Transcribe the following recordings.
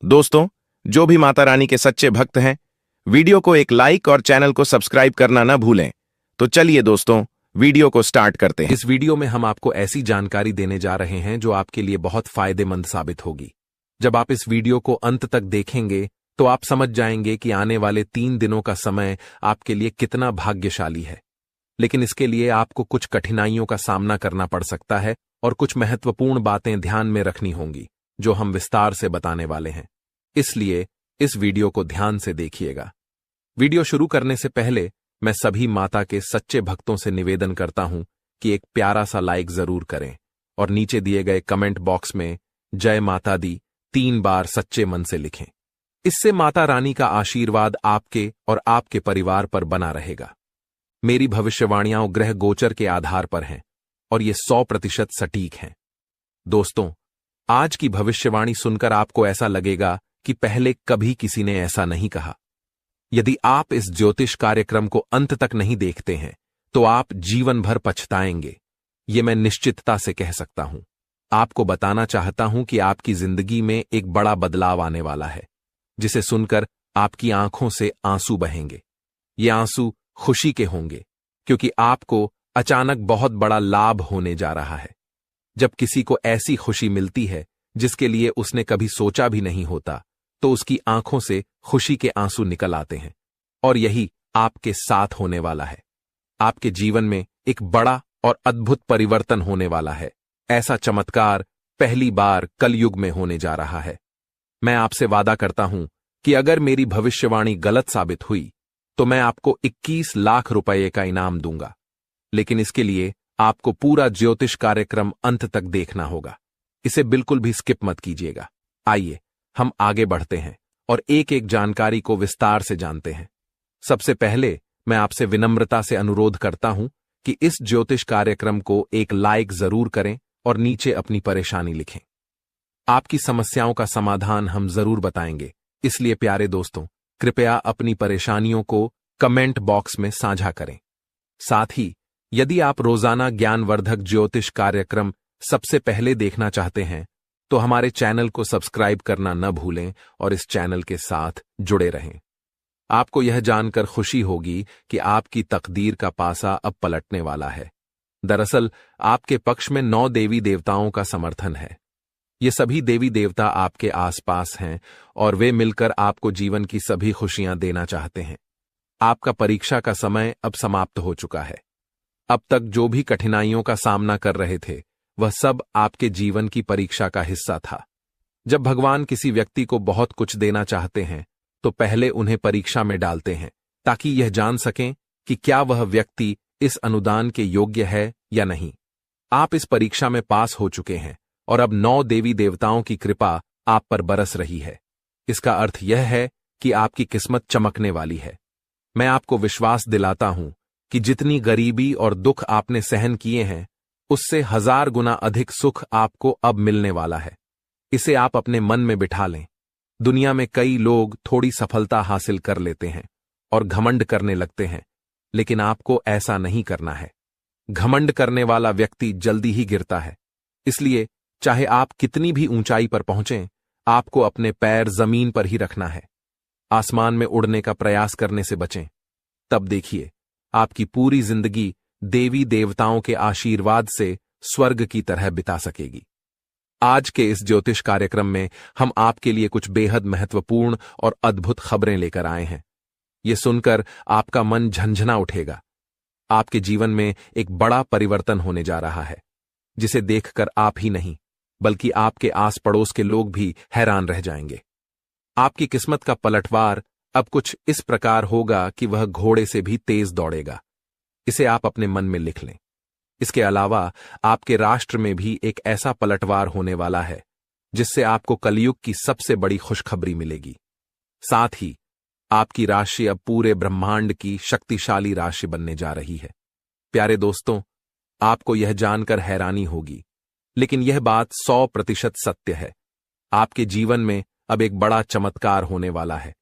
दोस्तों, जो भी माता रानी के सच्चे भक्त हैं, वीडियो को एक लाइक और चैनल को सब्सक्राइब करना न भूलें। तो चलिए दोस्तों, वीडियो को स्टार्ट करते हैं। इस वीडियो में हम आपको ऐसी जानकारी देने जा रहे हैं जो आपके लिए बहुत फायदेमंद साबित होगी। जब आप इस वीडियो को अंत तक देखेंगे तो आप समझ जाएंगे कि आने वाले 3 दिनों का समय आपके लिए कितना भाग्यशाली है। लेकिन इसके लिए आपको कुछ कठिनाइयों का सामना करना पड़ सकता है और कुछ महत्वपूर्ण बातें ध्यान में रखनी होंगी जो हम विस्तार से बताने वाले हैं। इसलिए इस वीडियो को ध्यान से देखिएगा। वीडियो शुरू करने से पहले मैं सभी माता के सच्चे भक्तों से निवेदन करता हूं कि एक प्यारा सा लाइक जरूर करें और नीचे दिए गए कमेंट बॉक्स में जय माता दी 3 बार सच्चे मन से लिखें। इससे माता रानी का आशीर्वाद आपके और आपके परिवार पर बना रहेगा। मेरी भविष्यवाणियां ग्रह गोचर के आधार पर हैं और ये 100% सटीक हैं। दोस्तों, आज की भविष्यवाणी सुनकर आपको ऐसा लगेगा कि पहले कभी किसी ने ऐसा नहीं कहा। यदि आप इस ज्योतिष कार्यक्रम को अंत तक नहीं देखते हैं तो आप जीवन भर पछताएंगे, ये मैं निश्चितता से कह सकता हूं। आपको बताना चाहता हूं कि आपकी जिंदगी में एक बड़ा बदलाव आने वाला है, जिसे सुनकर आपकी आंखों से आंसू बहेंगे। ये आंसू खुशी के होंगे क्योंकि आपको अचानक बहुत बड़ा लाभ होने जा रहा है। जब किसी को ऐसी खुशी मिलती है जिसके लिए उसने कभी सोचा भी नहीं होता, तो उसकी आंखों से खुशी के आंसू निकल आते हैं। और यही आपके साथ होने वाला है। आपके जीवन में एक बड़ा और अद्भुत परिवर्तन होने वाला है। ऐसा चमत्कार पहली बार कलयुग में होने जा रहा है। मैं आपसे वादा करता हूं कि अगर मेरी भविष्यवाणी गलत साबित हुई तो मैं आपको 21 लाख रुपए का इनाम दूंगा। लेकिन इसके लिए आपको पूरा ज्योतिष कार्यक्रम अंत तक देखना होगा। इसे बिल्कुल भी स्किप मत कीजिएगा। आइए हम आगे बढ़ते हैं और एक एक जानकारी को विस्तार से जानते हैं। सबसे पहले मैं आपसे विनम्रता से अनुरोध करता हूं कि इस ज्योतिष कार्यक्रम को एक लाइक जरूर करें और नीचे अपनी परेशानी लिखें। आपकी समस्याओं का समाधान हम जरूर बताएंगे, इसलिए प्यारे दोस्तों, कृपया अपनी परेशानियों को कमेंट बॉक्स में साझा करें। साथ ही यदि आप रोजाना ज्ञानवर्धक ज्योतिष कार्यक्रम सबसे पहले देखना चाहते हैं तो हमारे चैनल को सब्सक्राइब करना न भूलें और इस चैनल के साथ जुड़े रहें। आपको यह जानकर खुशी होगी कि आपकी तकदीर का पासा अब पलटने वाला है। दरअसल आपके पक्ष में 9 देवी देवताओं का समर्थन है। ये सभी देवी देवता आपके आसपास हैं और वे मिलकर आपको जीवन की सभी खुशियां देना चाहते हैं। आपका परीक्षा का समय अब समाप्त हो चुका है। अब तक जो भी कठिनाइयों का सामना कर रहे थे वह सब आपके जीवन की परीक्षा का हिस्सा था। जब भगवान किसी व्यक्ति को बहुत कुछ देना चाहते हैं तो पहले उन्हें परीक्षा में डालते हैं ताकि यह जान सकें कि क्या वह व्यक्ति इस अनुदान के योग्य है या नहीं। आप इस परीक्षा में पास हो चुके हैं और अब 9 देवी देवताओं की कृपा आप पर बरस रही है। इसका अर्थ यह है कि आपकी किस्मत चमकने वाली है। मैं आपको विश्वास दिलाता हूं कि जितनी गरीबी और दुख आपने सहन किए हैं उससे 1000 गुना अधिक सुख आपको अब मिलने वाला है। इसे आप अपने मन में बिठा लें। दुनिया में कई लोग थोड़ी सफलता हासिल कर लेते हैं और घमंड करने लगते हैं, लेकिन आपको ऐसा नहीं करना है। घमंड करने वाला व्यक्ति जल्दी ही गिरता है। इसलिए चाहे आप कितनी भी ऊंचाई पर पहुंचें, आपको अपने पैर जमीन पर ही रखना है। आसमान में उड़ने का प्रयास करने से बचें। तब देखिए आपकी पूरी जिंदगी देवी देवताओं के आशीर्वाद से स्वर्ग की तरह बिता सकेगी। आज के इस ज्योतिष कार्यक्रम में हम आपके लिए कुछ बेहद महत्वपूर्ण और अद्भुत खबरें लेकर आए हैं। ये सुनकर आपका मन झंझना उठेगा। आपके जीवन में एक बड़ा परिवर्तन होने जा रहा है, जिसे देखकर आप ही नहीं बल्कि आपके आस पड़ोस के लोग भी हैरान रह जाएंगे। आपकी किस्मत का पलटवार अब कुछ इस प्रकार होगा कि वह घोड़े से भी तेज दौड़ेगा। इसे आप अपने मन में लिख लें। इसके अलावा आपके राष्ट्र में भी एक ऐसा पलटवार होने वाला है जिससे आपको कलयुग की सबसे बड़ी खुशखबरी मिलेगी। साथ ही आपकी राशि अब पूरे ब्रह्मांड की शक्तिशाली राशि बनने जा रही है। प्यारे दोस्तों, आपको यह जानकर हैरानी होगी, लेकिन यह बात 100% सत्य है। आपके जीवन में अब एक बड़ा चमत्कार होने वाला है।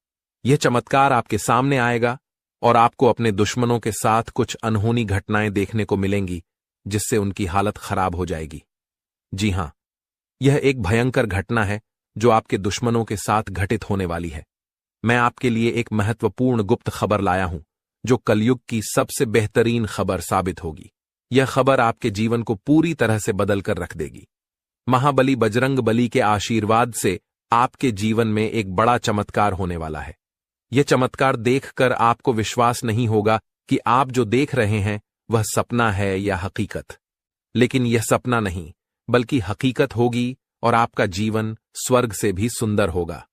यह चमत्कार आपके सामने आएगा और आपको अपने दुश्मनों के साथ कुछ अनहोनी घटनाएं देखने को मिलेंगी जिससे उनकी हालत खराब हो जाएगी। जी हां, यह एक भयंकर घटना है जो आपके दुश्मनों के साथ घटित होने वाली है। मैं आपके लिए एक महत्वपूर्ण गुप्त खबर लाया हूं, जो कलयुग की सबसे बेहतरीन खबर साबित होगी। यह खबर आपके जीवन को पूरी तरह से बदल कर रख देगी। महाबली बजरंग बली के आशीर्वाद से आपके जीवन में एक बड़ा चमत्कार होने वाला है। यह चमत्कार देखकर आपको विश्वास नहीं होगा कि आप जो देख रहे हैं वह सपना है या हकीकत। लेकिन यह सपना नहीं, बल्कि हकीकत होगी और आपका जीवन स्वर्ग से भी सुंदर होगा।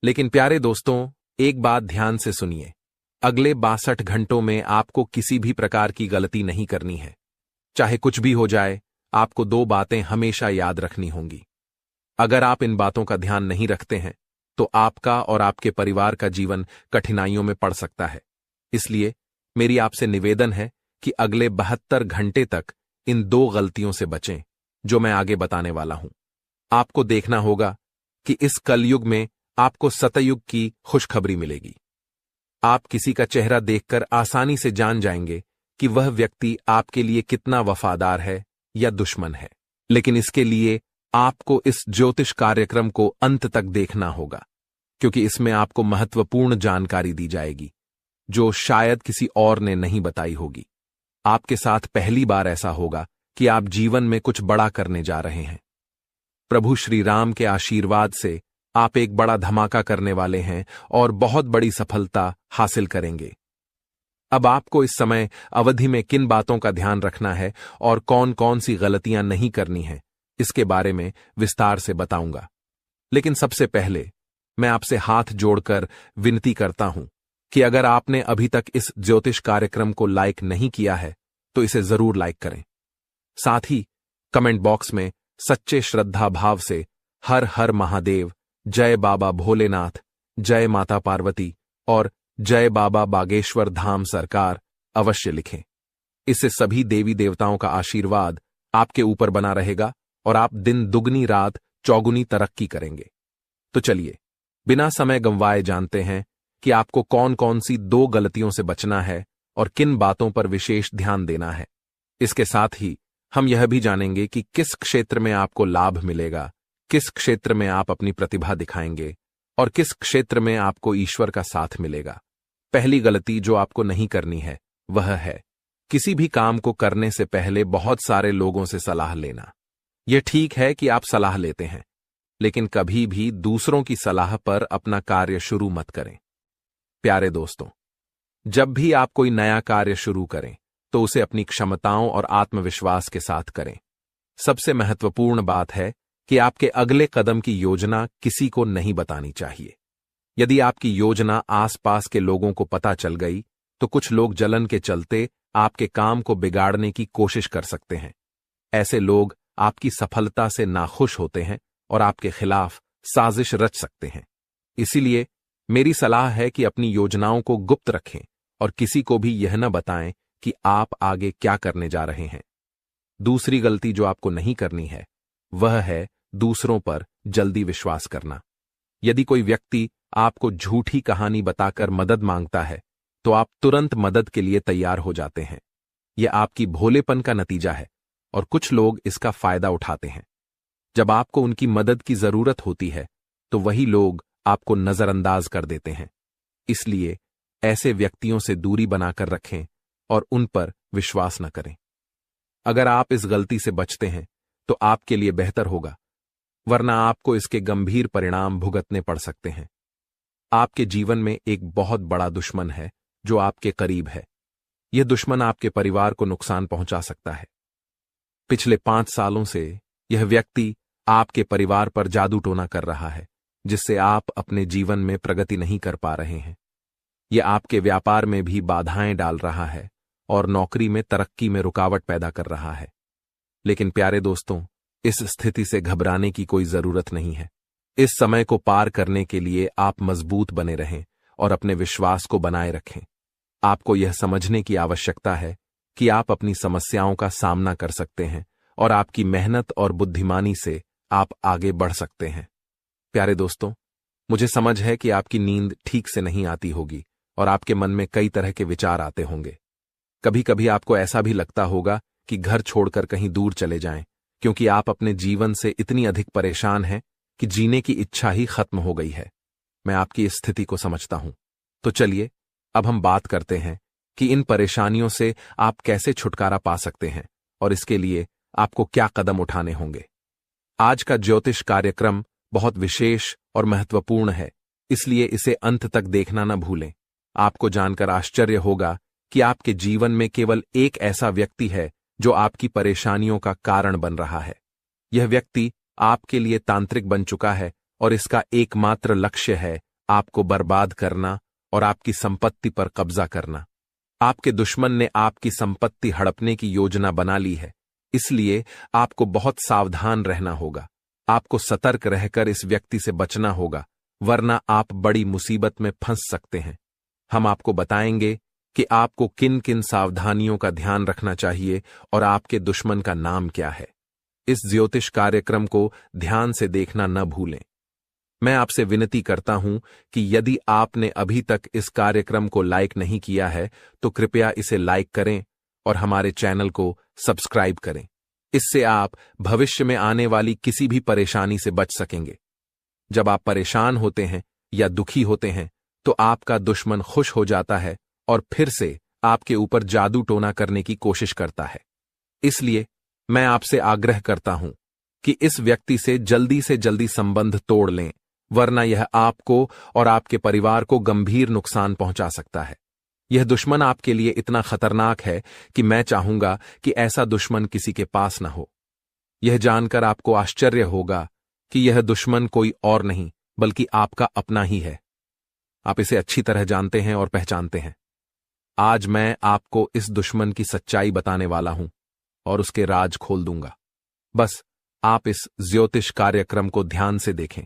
लेकिन प्यारे दोस्तों, एक बात ध्यान से सुनिए। अगले 62 घंटों में आपको किसी भी प्रकार की गलती नहीं करनी है। चाहे कुछ भी हो जाए, आपको 2 बातें हमेशा याद रखनी होंगी। अगर आप इन बातों का ध्यान नहीं रखते हैं, तो आपका और आपके परिवार का जीवन कठिनाइयों में पड़ सकता है। इसलिए मेरी आपसे निवेदन है कि अगले 72 घंटे तक इन 2 गलतियों से बचें, जो मैं आगे बताने वाला हूं। आपको देखना होगा कि इस कलयुग में आपको सतयुग की खुशखबरी मिलेगी। आप किसी का चेहरा देखकर आसानी से जान जाएंगे कि वह व्यक्ति आपके लिए कितना वफादार है या दुश्मन है। लेकिन इसके लिए आपको इस ज्योतिष कार्यक्रम को अंत तक देखना होगा, क्योंकि इसमें आपको महत्वपूर्ण जानकारी दी जाएगी, जो शायद किसी और ने नहीं बताई होगी। आपके साथ पहली बार ऐसा होगा कि आप जीवन में कुछ बड़ा करने जा रहे हैं। प्रभु श्री राम के आशीर्वाद से आप एक बड़ा धमाका करने वाले हैं और बहुत बड़ी सफलता हासिल करेंगे। अब आपको इस समय अवधि में किन बातों का ध्यान रखना है और कौन कौन सी गलतियां नहीं करनी है, इसके बारे में विस्तार से बताऊंगा। लेकिन सबसे पहले मैं आपसे हाथ जोड़कर विनती करता हूं कि अगर आपने अभी तक इस ज्योतिष कार्यक्रम को लाइक नहीं किया है, तो इसे जरूर लाइक करें। साथ ही कमेंट बॉक्स में सच्चे श्रद्धा भाव से हर हर महादेव, जय बाबा भोलेनाथ, जय माता पार्वती और जय बाबा बागेश्वर धाम सरकार अवश्य लिखें। इससे सभी देवी देवताओं का आशीर्वाद आपके ऊपर बना रहेगा और आप दिन दुगनी रात चौगुनी तरक्की करेंगे। तो चलिए, बिना समय गंवाए जानते हैं कि आपको कौन कौन सी 2 गलतियों से बचना है और किन बातों पर विशेष ध्यान देना है। इसके साथ ही हम यह भी जानेंगे कि किस क्षेत्र में आपको लाभ मिलेगा, किस क्षेत्र में आप अपनी प्रतिभा दिखाएंगे और किस क्षेत्र में आपको ईश्वर का साथ मिलेगा। पहली गलती जो आपको नहीं करनी है वह है किसी भी काम को करने से पहले बहुत सारे लोगों से सलाह लेना। यह ठीक है कि आप सलाह लेते हैं, लेकिन कभी भी दूसरों की सलाह पर अपना कार्य शुरू मत करें। प्यारे दोस्तों, जब भी आप कोई नया कार्य शुरू करें तो उसे अपनी क्षमताओं और आत्मविश्वास के साथ करें। सबसे महत्वपूर्ण बात है कि आपके अगले कदम की योजना किसी को नहीं बतानी चाहिए। यदि आपकी योजना आसपास के लोगों को पता चल गई, तो कुछ लोग जलन के चलते आपके काम को बिगाड़ने की कोशिश कर सकते हैं। ऐसे लोग आपकी सफलता से नाखुश होते हैं और आपके खिलाफ साजिश रच सकते हैं। इसीलिए मेरी सलाह है कि अपनी योजनाओं को गुप्त रखें और किसी को भी यह न बताएं कि आप आगे क्या करने जा रहे हैं। दूसरी गलती जो आपको नहीं करनी है वह है दूसरों पर जल्दी विश्वास करना। यदि कोई व्यक्ति आपको झूठी कहानी बताकर मदद मांगता है, तो आप तुरंत मदद के लिए तैयार हो जाते हैं। यह आपकी भोलेपन का नतीजा है और कुछ लोग इसका फायदा उठाते हैं। जब आपको उनकी मदद की जरूरत होती है, तो वही लोग आपको नजरअंदाज कर देते हैं। इसलिए ऐसे व्यक्तियों से दूरी बनाकर रखें और उन पर विश्वास न करें। अगर आप इस गलती से बचते हैं तो आपके लिए बेहतर होगा, वरना आपको इसके गंभीर परिणाम भुगतने पड़ सकते हैं। आपके जीवन में एक बहुत बड़ा दुश्मन है जो आपके करीब है। यह दुश्मन आपके परिवार को नुकसान पहुंचा सकता है। पिछले 5 सालों से यह व्यक्ति आपके परिवार पर जादू टोना कर रहा है, जिससे आप अपने जीवन में प्रगति नहीं कर पा रहे हैं। यह आपके व्यापार में भी बाधाएं डाल रहा है और नौकरी में तरक्की में रुकावट पैदा कर रहा है। लेकिन प्यारे दोस्तों, इस स्थिति से घबराने की कोई जरूरत नहीं है। इस समय को पार करने के लिए आप मजबूत बने रहें और अपने विश्वास को बनाए रखें। आपको यह समझने की आवश्यकता है कि आप अपनी समस्याओं का सामना कर सकते हैं और आपकी मेहनत और बुद्धिमानी से आप आगे बढ़ सकते हैं। प्यारे दोस्तों, मुझे समझ है कि आपकी नींद ठीक से नहीं आती होगी और आपके मन में कई तरह के विचार आते होंगे। कभी कभी आपको ऐसा भी लगता होगा कि घर छोड़कर कहीं दूर चले जाएं, क्योंकि आप अपने जीवन से इतनी अधिक परेशान हैं कि जीने की इच्छा ही खत्म हो गई है। मैं आपकी इस स्थिति को समझता हूं। तो चलिए अब हम बात करते हैं कि इन परेशानियों से आप कैसे छुटकारा पा सकते हैं और इसके लिए आपको क्या कदम उठाने होंगे। आज का ज्योतिष कार्यक्रम बहुत विशेष और महत्वपूर्ण है, इसलिए इसे अंत तक देखना न भूलें। आपको जानकर आश्चर्य होगा कि आपके जीवन में केवल एक ऐसा व्यक्ति है जो आपकी परेशानियों का कारण बन रहा है। यह व्यक्ति आपके लिए तांत्रिक बन चुका है और इसका एकमात्र लक्ष्य है आपको बर्बाद करना और आपकी संपत्ति पर कब्जा करना। आपके दुश्मन ने आपकी संपत्ति हड़पने की योजना बना ली है, इसलिए आपको बहुत सावधान रहना होगा। आपको सतर्क रहकर इस व्यक्ति से बचना होगा, वरना आप बड़ी मुसीबत में फंस सकते हैं। हम आपको बताएंगे कि आपको किन किन सावधानियों का ध्यान रखना चाहिए और आपके दुश्मन का नाम क्या है। इस ज्योतिष कार्यक्रम को ध्यान से देखना न भूलें। मैं आपसे विनती करता हूं कि यदि आपने अभी तक इस कार्यक्रम को लाइक नहीं किया है तो कृपया इसे लाइक करें और हमारे चैनल को सब्सक्राइब करें। इससे आप भविष्य में आने वाली किसी भी परेशानी से बच सकेंगे। जब आप परेशान होते हैं या दुखी होते हैं तो आपका दुश्मन खुश हो जाता है और फिर से आपके ऊपर जादू टोना करने की कोशिश करता है। इसलिए मैं आपसे आग्रह करता हूं कि इस व्यक्ति से जल्दी संबंध तोड़ लें, वरना यह आपको और आपके परिवार को गंभीर नुकसान पहुंचा सकता है। यह दुश्मन आपके लिए इतना खतरनाक है कि मैं चाहूंगा कि ऐसा दुश्मन किसी के पास न हो। यह जानकर आपको आश्चर्य होगा कि यह दुश्मन कोई और नहीं बल्कि आपका अपना ही है। आप इसे अच्छी तरह जानते हैं और पहचानते हैं। आज मैं आपको इस दुश्मन की सच्चाई बताने वाला हूं और उसके राज खोल दूंगा। बस आप इस ज्योतिष कार्यक्रम को ध्यान से देखें।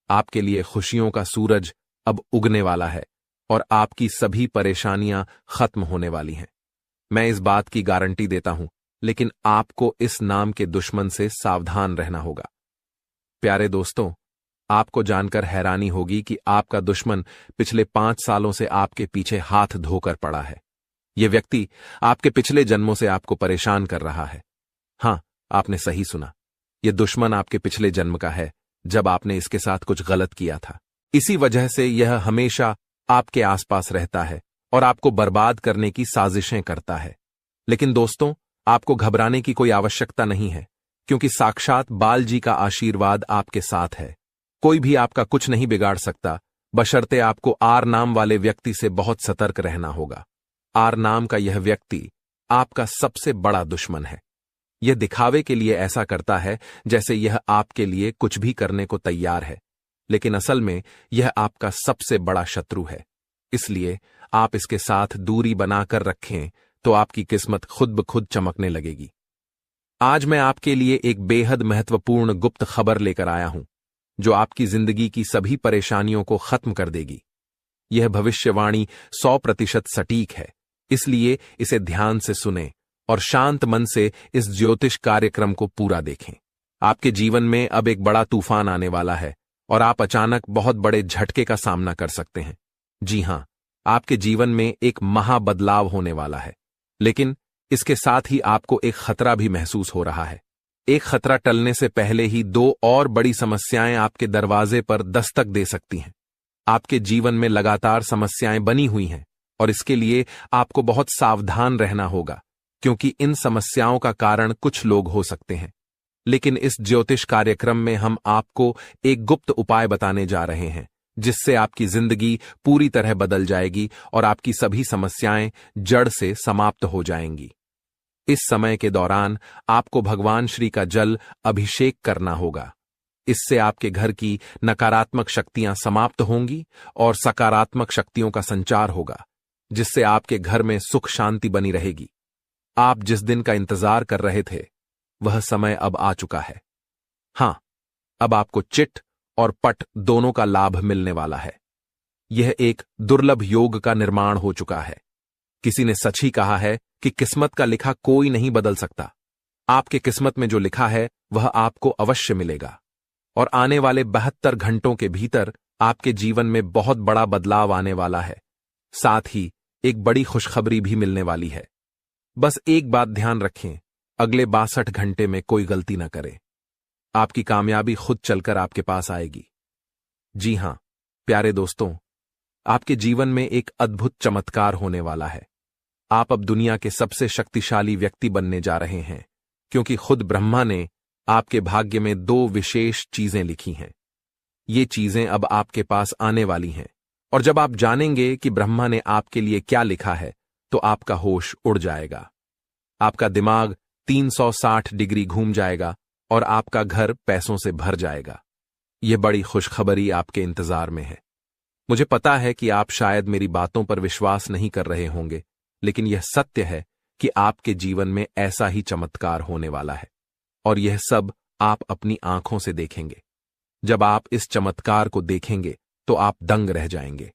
आपके लिए खुशियों का सूरज अब उगने वाला है और आपकी सभी परेशानियां खत्म होने वाली हैं। मैं इस बात की गारंटी देता हूं, लेकिन आपको इस नाम के दुश्मन से सावधान रहना होगा। प्यारे दोस्तों, आपको जानकर हैरानी होगी कि आपका दुश्मन पिछले 5 सालों से आपके पीछे हाथ धोकर पड़ा है। यह व्यक्ति आपके पिछले जन्मों से आपको परेशान कर रहा है। हां, आपने सही सुना। यह दुश्मन आपके पिछले जन्म का है, जब आपने इसके साथ कुछ गलत किया था। इसी वजह से यह हमेशा आपके आसपास रहता है और आपको बर्बाद करने की साजिशें करता है। लेकिन दोस्तों, आपको घबराने की कोई आवश्यकता नहीं है, क्योंकि साक्षात बाल जी का आशीर्वाद आपके साथ है। कोई भी आपका कुछ नहीं बिगाड़ सकता, बशर्ते आपको आर नाम वाले व्यक्ति से बहुत सतर्क रहना होगा। आर नाम का यह व्यक्ति आपका सबसे बड़ा दुश्मन है। यह दिखावे के लिए ऐसा करता है जैसे यह आपके लिए कुछ भी करने को तैयार है, लेकिन असल में यह आपका सबसे बड़ा शत्रु है। इसलिए आप इसके साथ दूरी बनाकर रखें तो आपकी किस्मत खुद ब खुद चमकने लगेगी। आज मैं आपके लिए एक बेहद महत्वपूर्ण गुप्त खबर लेकर आया हूं, जो आपकी जिंदगी की सभी परेशानियों को खत्म कर देगी। यह भविष्यवाणी 100% सटीक है, इसलिए इसे ध्यान से सुनें और शांत मन से इस ज्योतिष कार्यक्रम को पूरा देखें। आपके जीवन में अब एक बड़ा तूफान आने वाला है और आप अचानक बहुत बड़े झटके का सामना कर सकते हैं। जी हां, आपके जीवन में एक महाबदलाव होने वाला है, लेकिन इसके साथ ही आपको एक खतरा भी महसूस हो रहा है। एक खतरा टलने से पहले ही 2 और बड़ी समस्याएं आपके दरवाजे पर दस्तक दे सकती हैं। आपके जीवन में लगातार समस्याएं बनी हुई हैं और इसके लिए आपको बहुत सावधान रहना होगा, क्योंकि इन समस्याओं का कारण कुछ लोग हो सकते हैं। लेकिन इस ज्योतिष कार्यक्रम में हम आपको एक गुप्त उपाय बताने जा रहे हैं, जिससे आपकी जिंदगी पूरी तरह बदल जाएगी और आपकी सभी समस्याएं जड़ से समाप्त हो जाएंगी। इस समय के दौरान आपको भगवान श्री का जल अभिषेक करना होगा। इससे आपके घर की नकारात्मक शक्तियां समाप्त होंगी और सकारात्मक शक्तियों का संचार होगा, जिससे आपके घर में सुख शांति बनी रहेगी। आप जिस दिन का इंतजार कर रहे थे, वह समय अब आ चुका है। हां, अब आपको चिट और पट दोनों का लाभ मिलने वाला है। यह एक दुर्लभ योग का निर्माण हो चुका है। किसी ने सच ही कहा है कि किस्मत का लिखा कोई नहीं बदल सकता। आपके किस्मत में जो लिखा है वह आपको अवश्य मिलेगा और आने वाले 72 घंटों के भीतर आपके जीवन में बहुत बड़ा बदलाव आने वाला है। साथ ही एक बड़ी खुशखबरी भी मिलने वाली है। बस एक बात ध्यान रखें, अगले 62 घंटे में कोई गलती न करें। आपकी कामयाबी खुद चलकर आपके पास आएगी। जी हां, प्यारे दोस्तों, आपके जीवन में एक अद्भुत चमत्कार होने वाला है। आप अब दुनिया के सबसे शक्तिशाली व्यक्ति बनने जा रहे हैं, क्योंकि खुद ब्रह्मा ने आपके भाग्य में 2 विशेष चीजें लिखी हैं। ये चीजें अब आपके पास आने वाली हैं, और जब आप जानेंगे कि ब्रह्मा ने आपके लिए क्या लिखा है, तो आपका होश उड़ जाएगा। आपका दिमाग 360 डिग्री घूम जाएगा और आपका घर पैसों से भर जाएगा। यह बड़ी खुशखबरी आपके इंतजार में है। मुझे पता है कि आप शायद मेरी बातों पर विश्वास नहीं कर रहे होंगे, लेकिन यह सत्य है कि आपके जीवन में ऐसा ही चमत्कार होने वाला है, और यह सब आप अपनी आंखों से देखेंगे। जब आप इस चमत्कार को देखेंगे तो आप दंग रह जाएंगे।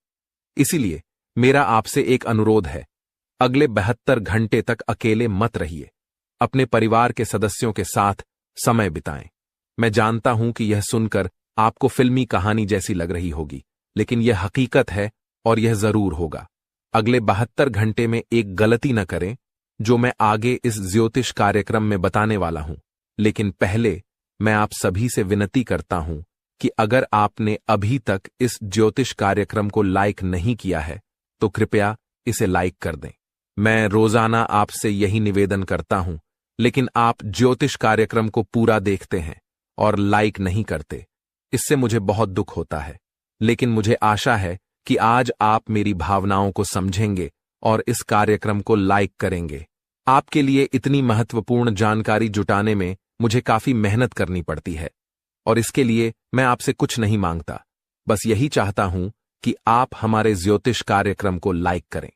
इसीलिए मेरा आपसे एक अनुरोध है, अगले 72 घंटे तक अकेले मत रहिए। अपने परिवार के सदस्यों के साथ समय बिताएं। मैं जानता हूं कि यह सुनकर आपको फिल्मी कहानी जैसी लग रही होगी, लेकिन यह हकीकत है और यह जरूर होगा। अगले 72 घंटे में एक गलती न करें, जो मैं आगे इस ज्योतिष कार्यक्रम में बताने वाला हूं। लेकिन पहले मैं आप सभी से विनती करता हूं कि अगर आपने अभी तक इस ज्योतिष कार्यक्रम को लाइक नहीं किया है, तो कृपया इसे लाइक कर दें। मैं रोजाना आपसे यही निवेदन करता हूं, लेकिन आप ज्योतिष कार्यक्रम को पूरा देखते हैं और लाइक नहीं करते। इससे मुझे बहुत दुख होता है, लेकिन मुझे आशा है कि आज आप मेरी भावनाओं को समझेंगे और इस कार्यक्रम को लाइक करेंगे। आपके लिए इतनी महत्वपूर्ण जानकारी जुटाने में मुझे काफी मेहनत करनी पड़ती है, और इसके लिए मैं आपसे कुछ नहीं मांगता, बस यही चाहता हूं कि आप हमारे ज्योतिष कार्यक्रम को लाइक करें।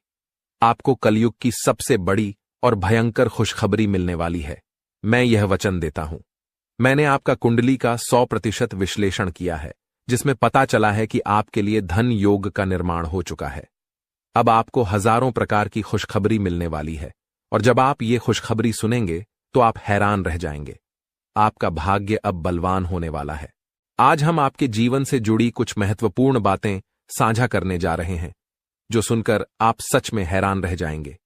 आपको कलयुग की सबसे बड़ी और भयंकर खुशखबरी मिलने वाली है। मैं यह वचन देता हूं। मैंने आपका कुंडली का 100% विश्लेषण किया है, जिसमें पता चला है कि आपके लिए धन योग का निर्माण हो चुका है। अब आपको हजारों प्रकार की खुशखबरी मिलने वाली है, और जब आप ये खुशखबरी सुनेंगे तो आप हैरान रह जाएंगे। आपका भाग्य अब बलवान होने वाला है। आज हम आपके जीवन से जुड़ी कुछ महत्वपूर्ण बातें साझा करने जा रहे हैं, जो सुनकर आप सच में हैरान रह जाएंगे।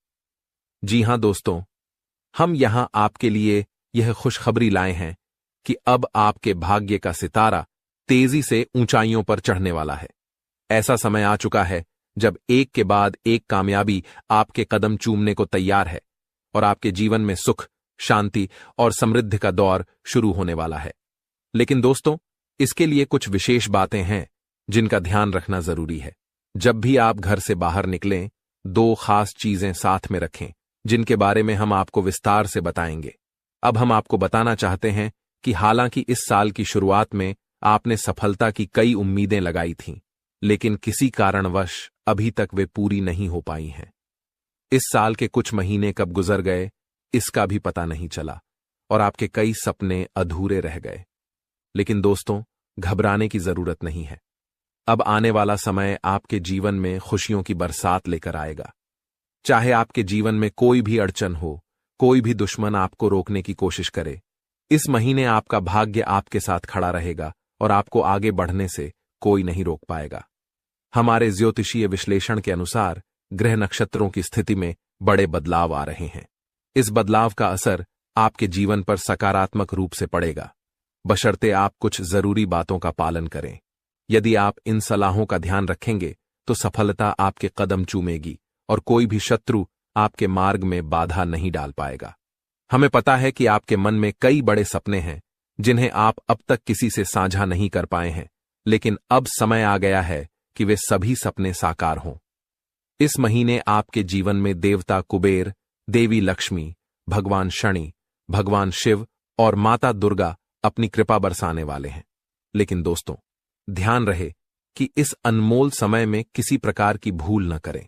जी हां दोस्तों, हम यहां आपके लिए यह खुशखबरी लाए हैं कि अब आपके भाग्य का सितारा तेजी से ऊंचाइयों पर चढ़ने वाला है। ऐसा समय आ चुका है जब एक के बाद एक कामयाबी आपके कदम चूमने को तैयार है, और आपके जीवन में सुख, शांति और समृद्धि का दौर शुरू होने वाला है। लेकिन दोस्तों, इसके लिए कुछ विशेष बातें हैं जिनका ध्यान रखना जरूरी है। जब भी आप घर से बाहर निकलें, 2 खास चीजें साथ में रखें, जिनके बारे में हम आपको विस्तार से बताएंगे। अब हम आपको बताना चाहते हैं कि हालांकि इस साल की शुरुआत में आपने सफलता की कई उम्मीदें लगाई थीं, लेकिन किसी कारणवश अभी तक वे पूरी नहीं हो पाई हैं। इस साल के कुछ महीने कब गुजर गए, इसका भी पता नहीं चला, और आपके कई सपने अधूरे रह गए। लेकिन दोस्तों, घबराने की जरूरत नहीं है। अब आने वाला समय आपके जीवन में खुशियों की बरसात लेकर आएगा। चाहे आपके जीवन में कोई भी अड़चन हो, कोई भी दुश्मन आपको रोकने की कोशिश करे, इस महीने आपका भाग्य आपके साथ खड़ा रहेगा और आपको आगे बढ़ने से कोई नहीं रोक पाएगा। हमारे ज्योतिषीय विश्लेषण के अनुसार ग्रह नक्षत्रों की स्थिति में बड़े बदलाव आ रहे हैं। इस बदलाव का असर आपके जीवन पर सकारात्मक रूप से पड़ेगा, बशर्ते आप कुछ जरूरी बातों का पालन करें। यदि आप इन सलाहों का ध्यान रखेंगे तो सफलता आपके कदम चूमेगी और कोई भी शत्रु आपके मार्ग में बाधा नहीं डाल पाएगा। हमें पता है कि आपके मन में कई बड़े सपने हैं जिन्हें आप अब तक किसी से साझा नहीं कर पाए हैं, लेकिन अब समय आ गया है कि वे सभी सपने साकार हों। इस महीने आपके जीवन में देवता कुबेर, देवी लक्ष्मी, भगवान शनि, भगवान शिव और माता दुर्गा अपनी कृपा बरसाने वाले हैं। लेकिन दोस्तों, ध्यान रहे कि इस अनमोल समय में किसी प्रकार की भूल न करें।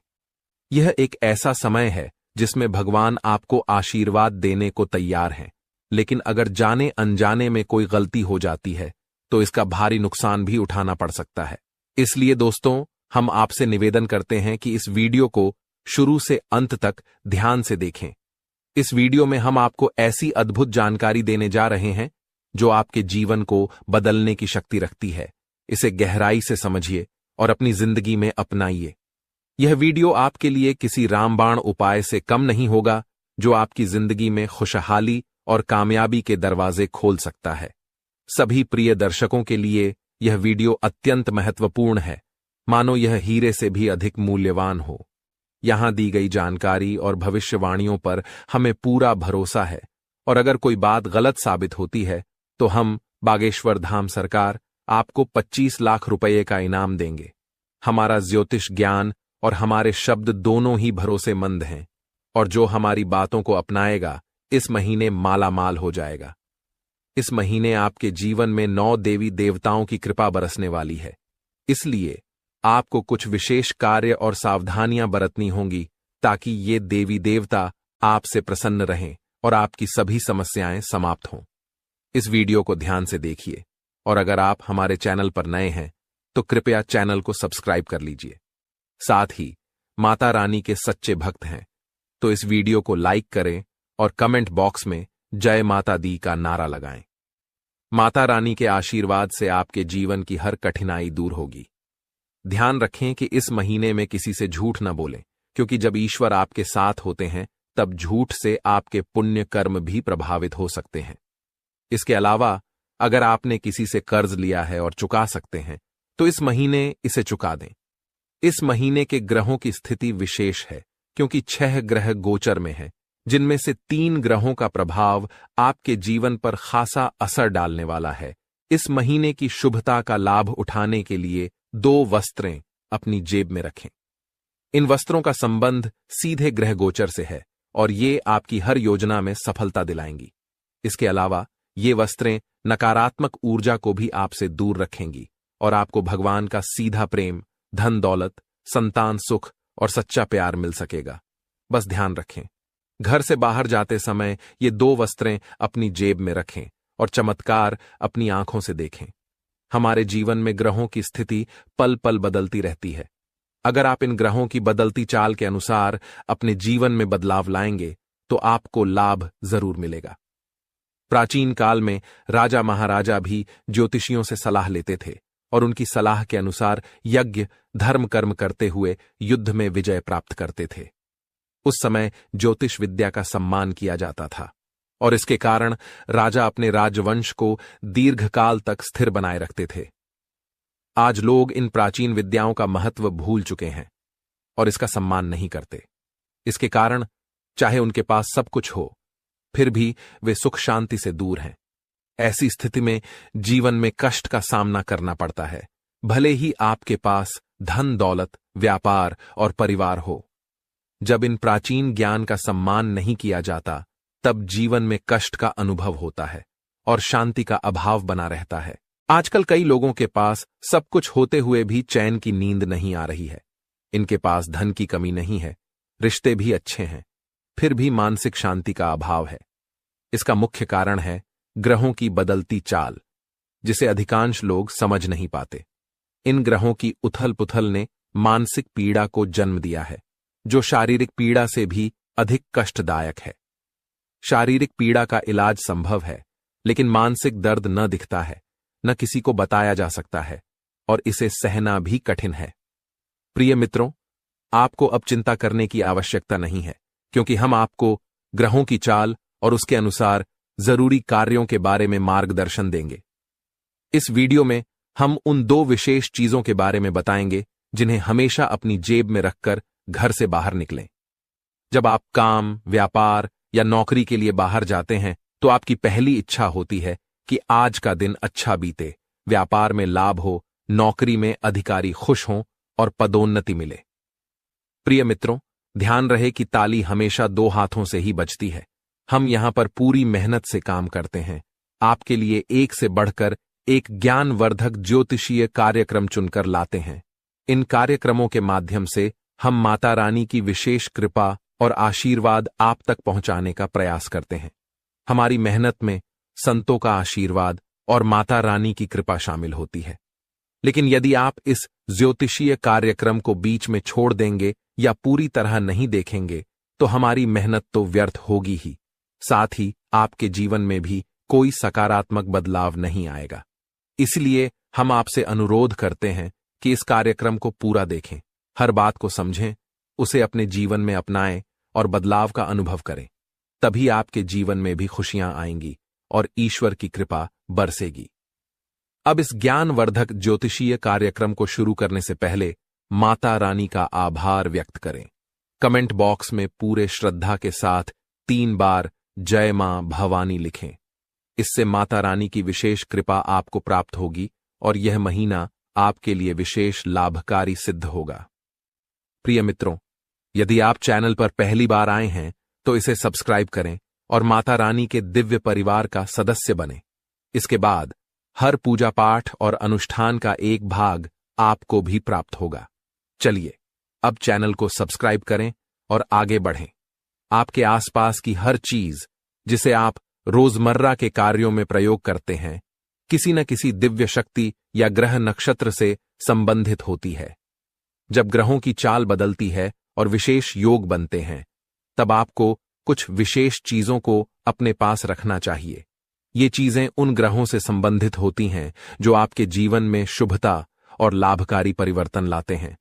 यह एक ऐसा समय है जिसमें भगवान आपको आशीर्वाद देने को तैयार हैं, लेकिन अगर जाने अनजाने में कोई गलती हो जाती है तो इसका भारी नुकसान भी उठाना पड़ सकता है। इसलिए दोस्तों, हम आपसे निवेदन करते हैं कि इस वीडियो को शुरू से अंत तक ध्यान से देखें। इस वीडियो में हम आपको ऐसी अद्भुत जानकारी देने जा रहे हैं जो आपके जीवन को बदलने की शक्ति रखती है। इसे गहराई से समझिए और अपनी जिंदगी में अपनाइए। यह वीडियो आपके लिए किसी रामबाण उपाय से कम नहीं होगा, जो आपकी जिंदगी में खुशहाली और कामयाबी के दरवाजे खोल सकता है। सभी प्रिय दर्शकों के लिए यह वीडियो अत्यंत महत्वपूर्ण है, मानो यह हीरे से भी अधिक मूल्यवान हो। यहां दी गई जानकारी और भविष्यवाणियों पर हमें पूरा भरोसा है, और अगर कोई बात गलत साबित होती है तो हम बागेश्वर धाम सरकार आपको 25 लाख रुपये का इनाम देंगे। हमारा ज्योतिष ज्ञान और हमारे शब्द दोनों ही भरोसेमंद हैं, और जो हमारी बातों को अपनाएगा इस महीने मालामाल हो जाएगा। इस महीने आपके जीवन में 9 देवी देवताओं की कृपा बरसने वाली है, इसलिए आपको कुछ विशेष कार्य और सावधानियां बरतनी होंगी ताकि ये देवी देवता आपसे प्रसन्न रहें और आपकी सभी समस्याएं समाप्त हों। इस वीडियो को ध्यान से देखिए, और अगर आप हमारे चैनल पर नए हैं तो कृपया चैनल को सब्सक्राइब कर लीजिए। साथ ही माता रानी के सच्चे भक्त हैं तो इस वीडियो को लाइक करें और कमेंट बॉक्स में जय माता दी का नारा लगाएं। माता रानी के आशीर्वाद से आपके जीवन की हर कठिनाई दूर होगी। ध्यान रखें कि इस महीने में किसी से झूठ न बोलें, क्योंकि जब ईश्वर आपके साथ होते हैं तब झूठ से आपके पुण्य कर्म भी प्रभावित हो सकते हैं। इसके अलावा अगर आपने किसी से कर्ज लिया है और चुका सकते हैं तो इस महीने इसे चुका दें। इस महीने के ग्रहों की स्थिति विशेष है, क्योंकि 6 ग्रह गोचर में हैं, जिनमें से 3 ग्रहों का प्रभाव आपके जीवन पर खासा असर डालने वाला है। इस महीने की शुभता का लाभ उठाने के लिए 2 वस्त्रें अपनी जेब में रखें। इन वस्त्रों का संबंध सीधे ग्रह गोचर से है और ये आपकी हर योजना में सफलता दिलाएंगी। इसके अलावा ये वस्त्रें नकारात्मक ऊर्जा को भी आपसे दूर रखेंगी और आपको भगवान का सीधा प्रेम, धन दौलत, संतान सुख और सच्चा प्यार मिल सकेगा। बस ध्यान रखें, घर से बाहर जाते समय ये 2 वस्त्रें अपनी जेब में रखें और चमत्कार अपनी आंखों से देखें। हमारे जीवन में ग्रहों की स्थिति पल पल बदलती रहती है। अगर आप इन ग्रहों की बदलती चाल के अनुसार अपने जीवन में बदलाव लाएंगे तो आपको लाभ जरूर मिलेगा। प्राचीन काल में राजा महाराजा भी ज्योतिषियों से सलाह लेते थे और उनकी सलाह के अनुसार यज्ञ धर्म कर्म करते हुए युद्ध में विजय प्राप्त करते थे। उस समय ज्योतिष विद्या का सम्मान किया जाता था और इसके कारण राजा अपने राजवंश को दीर्घकाल तक स्थिर बनाए रखते थे। आज लोग इन प्राचीन विद्याओं का महत्व भूल चुके हैं और इसका सम्मान नहीं करते। इसके कारण चाहे उनके पास सब कुछ हो, फिर भी वे सुख शांति से दूर हैं। ऐसी स्थिति में जीवन में कष्ट का सामना करना पड़ता है, भले ही आपके पास धन दौलत, व्यापार और परिवार हो। जब इन प्राचीन ज्ञान का सम्मान नहीं किया जाता तब जीवन में कष्ट का अनुभव होता है और शांति का अभाव बना रहता है। आजकल कई लोगों के पास सब कुछ होते हुए भी चैन की नींद नहीं आ रही है। इनके पास धन की कमी नहीं है, रिश्ते भी अच्छे हैं, फिर भी मानसिक शांति का अभाव है। इसका मुख्य कारण है ग्रहों की बदलती चाल, जिसे अधिकांश लोग समझ नहीं पाते। इन ग्रहों की उथल पुथल ने मानसिक पीड़ा को जन्म दिया है, जो शारीरिक पीड़ा से भी अधिक कष्टदायक है। शारीरिक पीड़ा का इलाज संभव है, लेकिन मानसिक दर्द न दिखता है, न किसी को बताया जा सकता है और इसे सहना भी कठिन है। प्रिय मित्रों, आपको अब चिंता करने की आवश्यकता नहीं है, क्योंकि हम आपको ग्रहों की चाल और उसके अनुसार जरूरी कार्यों के बारे में मार्गदर्शन देंगे। इस वीडियो में हम उन 2 विशेष चीजों के बारे में बताएंगे जिन्हें हमेशा अपनी जेब में रखकर घर से बाहर निकलें। जब आप काम, व्यापार या नौकरी के लिए बाहर जाते हैं तो आपकी पहली इच्छा होती है कि आज का दिन अच्छा बीते, व्यापार में लाभ हो, नौकरी में अधिकारी खुश हों और पदोन्नति मिले। प्रिय मित्रों, ध्यान रहे कि ताली हमेशा 2 हाथों से ही बजती है। हम यहां पर पूरी मेहनत से काम करते हैं, आपके लिए एक से बढ़कर एक ज्ञानवर्धक ज्योतिषीय कार्यक्रम चुनकर लाते हैं। इन कार्यक्रमों के माध्यम से हम माता रानी की विशेष कृपा और आशीर्वाद आप तक पहुंचाने का प्रयास करते हैं। हमारी मेहनत में संतों का आशीर्वाद और माता रानी की कृपा शामिल होती है। लेकिन यदि आप इस ज्योतिषीय कार्यक्रम को बीच में छोड़ देंगे या पूरी तरह नहीं देखेंगे तो हमारी मेहनत तो व्यर्थ होगी ही, साथ ही आपके जीवन में भी कोई सकारात्मक बदलाव नहीं आएगा। इसलिए हम आपसे अनुरोध करते हैं कि इस कार्यक्रम को पूरा देखें, हर बात को समझें, उसे अपने जीवन में अपनाएं और बदलाव का अनुभव करें। तभी आपके जीवन में भी खुशियां आएंगी और ईश्वर की कृपा बरसेगी। अब इस ज्ञानवर्धक ज्योतिषीय कार्यक्रम को शुरू करने से पहले माता रानी का आभार व्यक्त करें। कमेंट बॉक्स में पूरे श्रद्धा के साथ 3 बार जय मां भवानी लिखें। इससे माता रानी की विशेष कृपा आपको प्राप्त होगी और यह महीना आपके लिए विशेष लाभकारी सिद्ध होगा। प्रिय मित्रों, यदि आप चैनल पर पहली बार आए हैं तो इसे सब्सक्राइब करें और माता रानी के दिव्य परिवार का सदस्य बनें। इसके बाद हर पूजा पाठ और अनुष्ठान का एक भाग आपको भी प्राप्त होगा। चलिए अब चैनल को सब्सक्राइब करें और आगे बढ़ें। आपके आसपास की हर चीज जिसे आप रोजमर्रा के कार्यों में प्रयोग करते हैं, किसी न किसी दिव्य शक्ति या ग्रह नक्षत्र से संबंधित होती है। जब ग्रहों की चाल बदलती है और विशेष योग बनते हैं, तब आपको कुछ विशेष चीजों को अपने पास रखना चाहिए। ये चीजें उन ग्रहों से संबंधित होती हैं जो आपके जीवन में शुभता और लाभकारी परिवर्तन लाते हैं।